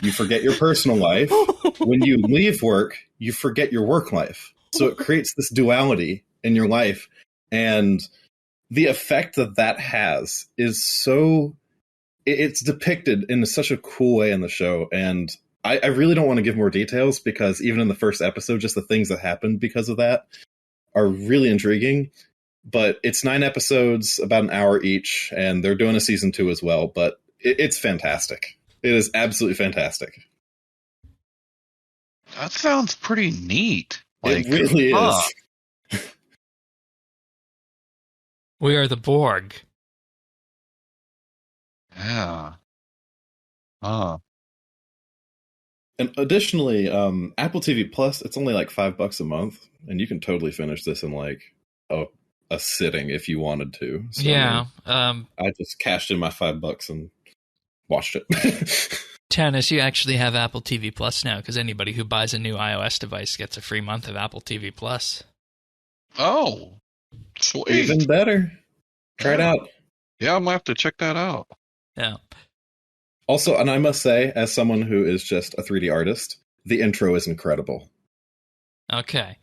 you forget your personal life. When you leave work, you forget your work life. So it creates this duality in your life. And the effect that has is so... It's depicted in such a cool way in the show. And I really don't want to give more details because even in the first episode, just the things that happened because of that are really intriguing. but it's 9 episodes, about an hour each, and they're doing a season 2 as well. But it's fantastic. It is absolutely fantastic. That sounds pretty neat. It really is. We are the Borg. Yeah. And additionally, Apple TV Plus, it's only like $5 a month, and you can totally finish this in like a sitting if you wanted to. So, Yeah. I just cashed in my $5 and watched it. Tannis, you actually have Apple TV Plus now, because anybody who buys a new iOS device gets a free month of Apple TV Plus. Oh, sweet. Even better. Try it out. Yeah, I might have to check that out. Yeah. Also, and I must say, as someone who is just a 3D artist, the intro is incredible. Okay.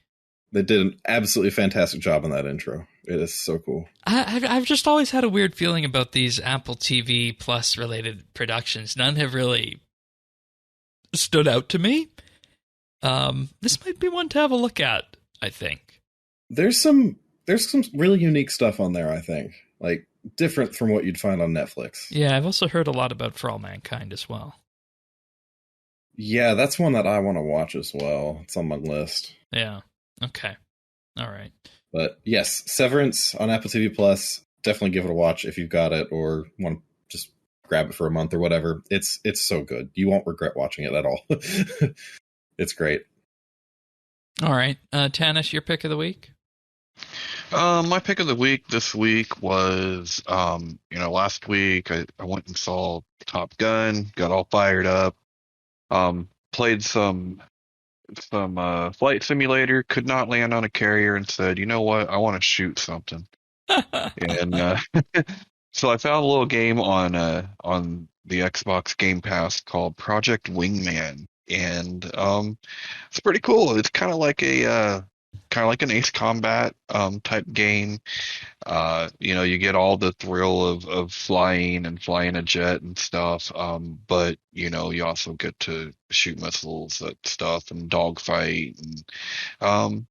They did an absolutely fantastic job on that intro. It is so cool. I've just always had a weird feeling about these Apple TV Plus related productions. None have really stood out to me. This might be one to have a look at, I think. There's some really unique stuff on there, I think. Like, different from what you'd find on Netflix. Yeah, I've also heard a lot about For All Mankind as well. Yeah, that's one that I want to watch as well. It's on my list. Yeah. Okay. All right. But yes, Severance on Apple TV Plus. Definitely give it a watch if you've got it or want to just grab it for a month or whatever. It's so good. You won't regret watching it at all. It's great. All right. Tannis, your pick of the week? My pick of the week this week was, last week I went and saw Top Gun, got all fired up, played some flight simulator, could not land on a carrier, and said, you know what, I want to shoot something. And so I found a little game on the Xbox Game Pass called Project Wingman, and it's pretty cool. It's kind of like an Ace Combat type game. You get all the thrill of flying and flying a jet and stuff. But you also get to shoot missiles at stuff and dogfight and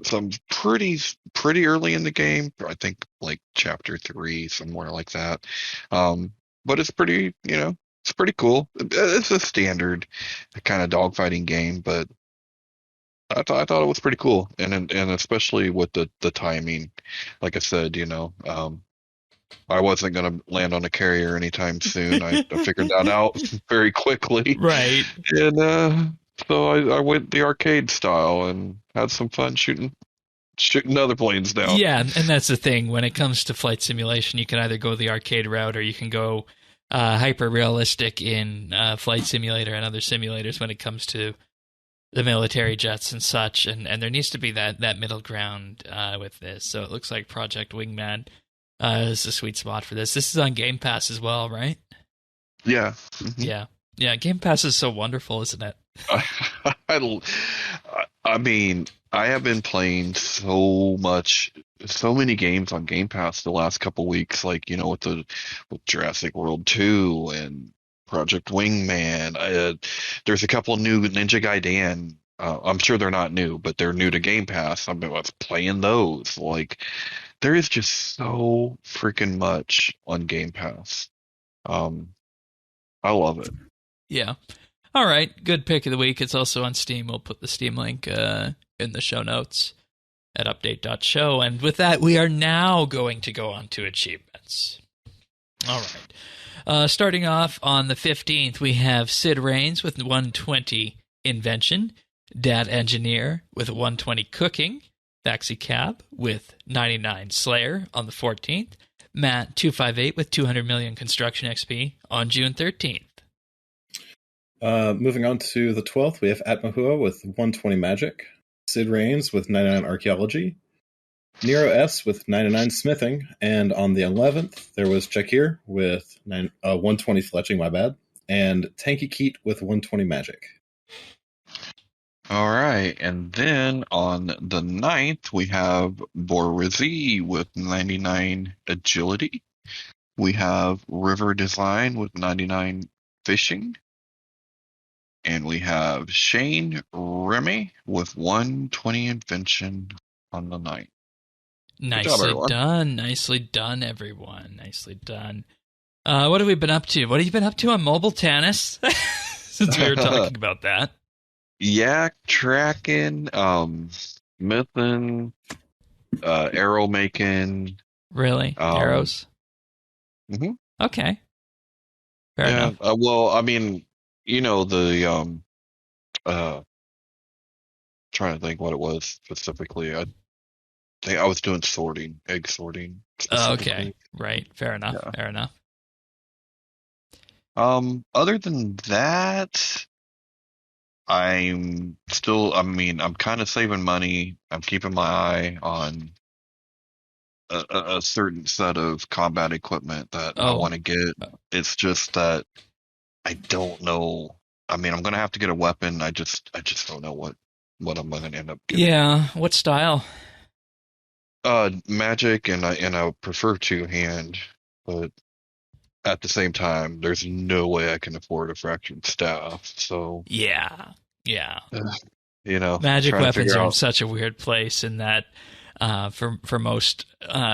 some pretty early in the game. I think like chapter 3, somewhere like that. But it's pretty, it's pretty cool. It's a standard kind of dogfighting game, but I thought it was pretty cool, and especially with the timing. Like I said, I wasn't going to land on a carrier anytime soon. I figured that out very quickly. Right. And so I went the arcade style and had some fun shooting other planes down. Yeah, and that's the thing. When it comes to flight simulation, you can either go the arcade route or you can go hyper realistic in Flight Simulator and other simulators when it comes to the military jets and such, and there needs to be that middle ground with this. So it looks like Project Wingman is a sweet spot for this. This is on Game Pass as well, right? Yeah. Mm-hmm. Yeah. Game Pass is so wonderful, isn't it? I mean, I have been playing so many games on Game Pass the last couple weeks, like with Jurassic World 2 and Project Wingman. There's a couple new Ninja Gaiden. I'm sure they're not new, but they're new to Game Pass. I was playing those. Like, there is just so freaking much on Game Pass. I love it. Yeah. All right. Good pick of the week. It's also on Steam. We'll put the Steam link in the show notes at update.show. And with that, we are now going to go on to achievements. All right. Starting off on the 15th, we have Sid Raines with 120 Invention, Dad Engineer with 120 Cooking, Taxi Cab with 99 Slayer on the 14th, Matt 258 with 200 million Construction XP on June 13th. Moving on to the 12th, we have Atmahua with 120 Magic, Sid Raines with 99 Archaeology, Nero S with 99 Smithing, and on the 11th, there was Jakir with 120 Fletching, my bad, and Tanky Keat with 120 Magic. All right, and then on the 9th, we have Borizi with 99 Agility. We have River Design with 99 Fishing. And we have Shane Remy with 120 Invention on the 9th. Nicely everyone. done. Nicely done, everyone. Nicely done. What have we been up to? What have you been up to on mobile tennis? Since we were talking about that. Yak tracking, smithing, arrow making. Really? Arrows? Mhm. Okay. Fair enough. Well, I mean, the trying to think what it was specifically. I think I was doing sorting, egg sorting specifically. Okay. Right. Fair enough. Yeah. Fair enough. Other than that, I'm kind of saving money. I'm keeping my eye on a certain set of combat equipment that I want to get. It's just that I don't know. I mean, I'm gonna have to get a weapon. I just don't know what I'm gonna end up getting. Yeah. What style? Magic, and I prefer two-hand, but at the same time, there's no way I can afford a fractured staff. So Yeah. Magic weapons are in such a weird place in that for most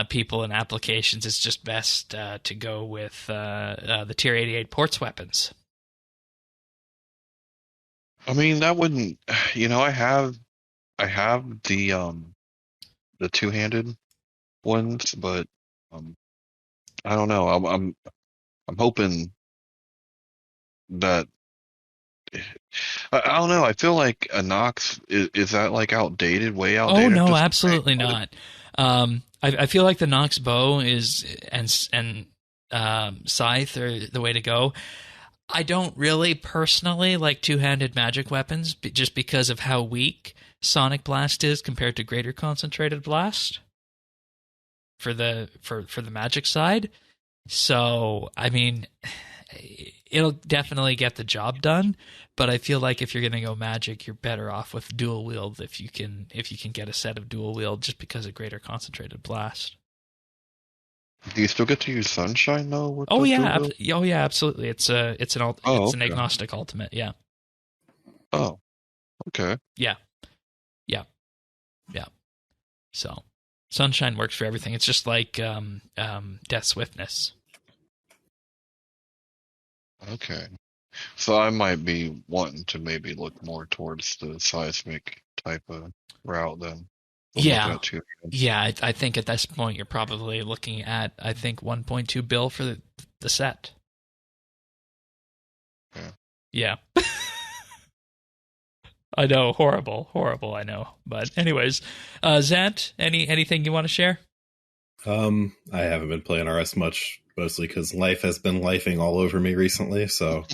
people and applications, it's just best to go with the Tier 88 ports weapons. I mean, that wouldn't. I have the two-handed ones, but I don't know. I'm hoping that I don't know. I feel like a Nox is that like outdated, way outdated? Oh no, absolutely not. I feel like the Nox bow and scythe are the way to go. I don't really personally like two-handed magic weapons just because of how weak Sonic Blast is compared to Greater Concentrated Blast for the magic side. So, I mean, it'll definitely get the job done, but I feel like if you're going to go magic, you're better off with dual wield if you can get a set of dual wield just because of Greater Concentrated Blast. Do you still get to use Sunshine though? Oh yeah, absolutely. It's an agnostic ultimate. Yeah. Oh, okay. Yeah. So, Sunshine works for everything. It's just like Death Swiftness. Okay. So I might be wanting to maybe look more towards the seismic type of route then. Yeah, I think at this point you're probably looking at 1.2 bill for the set. Yeah. I know, horrible, I know. But anyways, Zant, anything you want to share? I haven't been playing RS much, mostly because life has been lifing all over me recently. So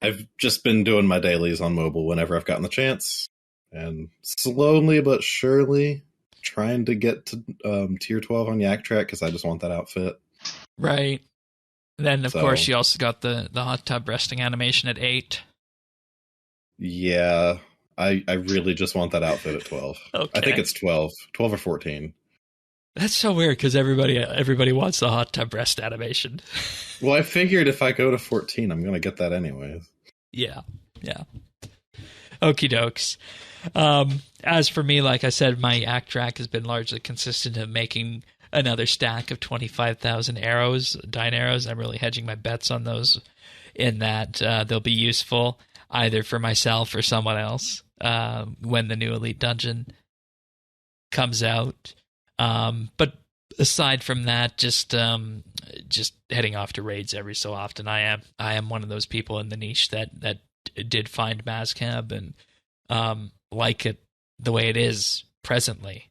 I've just been doing my dailies on mobile whenever I've gotten the chance. And slowly but surely trying to get to tier 12 on Yak Track because I just want that outfit. Right. Then, of course, you also got the hot tub resting animation at 8. Yeah, I really just want that outfit at 12. Okay. I think it's 12 or 14. That's so weird because everybody wants the hot tub rest animation. Well, I figured if I go to 14, I'm going to get that anyways. Yeah. Okie dokes. As for me, like I said, my Yak Track has been largely consistent of making another stack of 25,000 arrows, Dyne arrows. I'm really hedging my bets on those in that they'll be useful either for myself or someone else when the new Elite Dungeon comes out. But aside from that, just heading off to raids every so often. I am one of those people in the niche that did find Mazcab and like it the way it is presently.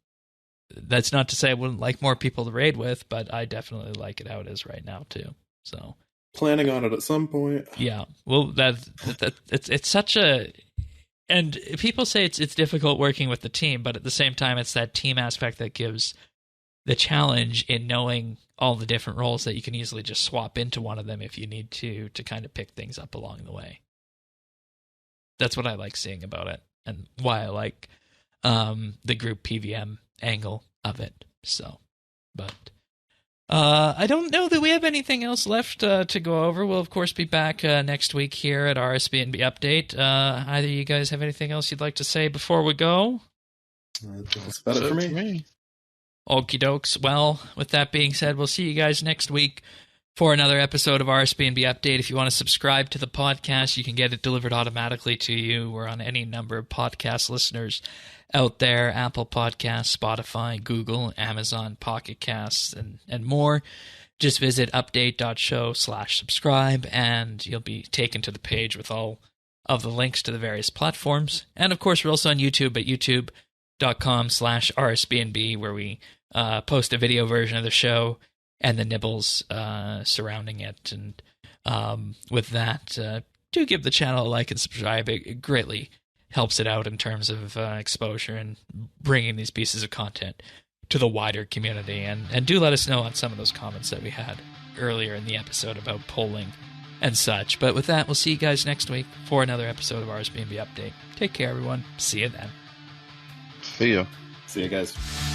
That's not to say I wouldn't like more people to raid with, but I definitely like it how it is right now too. So planning on it at some point. Yeah, well, that it's such a, and people say it's difficult working with the team, but at the same time, it's that team aspect that gives the challenge in knowing all the different roles that you can easily just swap into one of them if you need to kind of pick things up along the way. That's what I like seeing about it, and why I like the group PVM angle of it. So, but I don't know that we have anything else left to go over. We'll of course be back next week here at RSBANDB Update. Either you guys have anything else you'd like to say before we go? That's about it for me. Okie dokes. Well, with that being said, we'll see you guys next week for another episode of RSBANDB Update. If you want to subscribe to the podcast, you can get it delivered automatically to you. We're on any number of podcast listeners out there: Apple Podcasts, Spotify, Google, Amazon, Pocket Casts, and more. Just visit update.show/subscribe, and you'll be taken to the page with all of the links to the various platforms. And of course, we're also on YouTube at youtube.com/RSBANDB, where we post a video version of the show and the nibbles surrounding it. And with that, do give the channel a like and subscribe. It greatly helps it out in terms of exposure and bringing these pieces of content to the wider community. And do let us know on some of those comments that we had earlier in the episode about polling and such. But with that, we'll see you guys next week for another episode of RSBANDB Update. Take care, everyone. See you then. See ya. See you guys.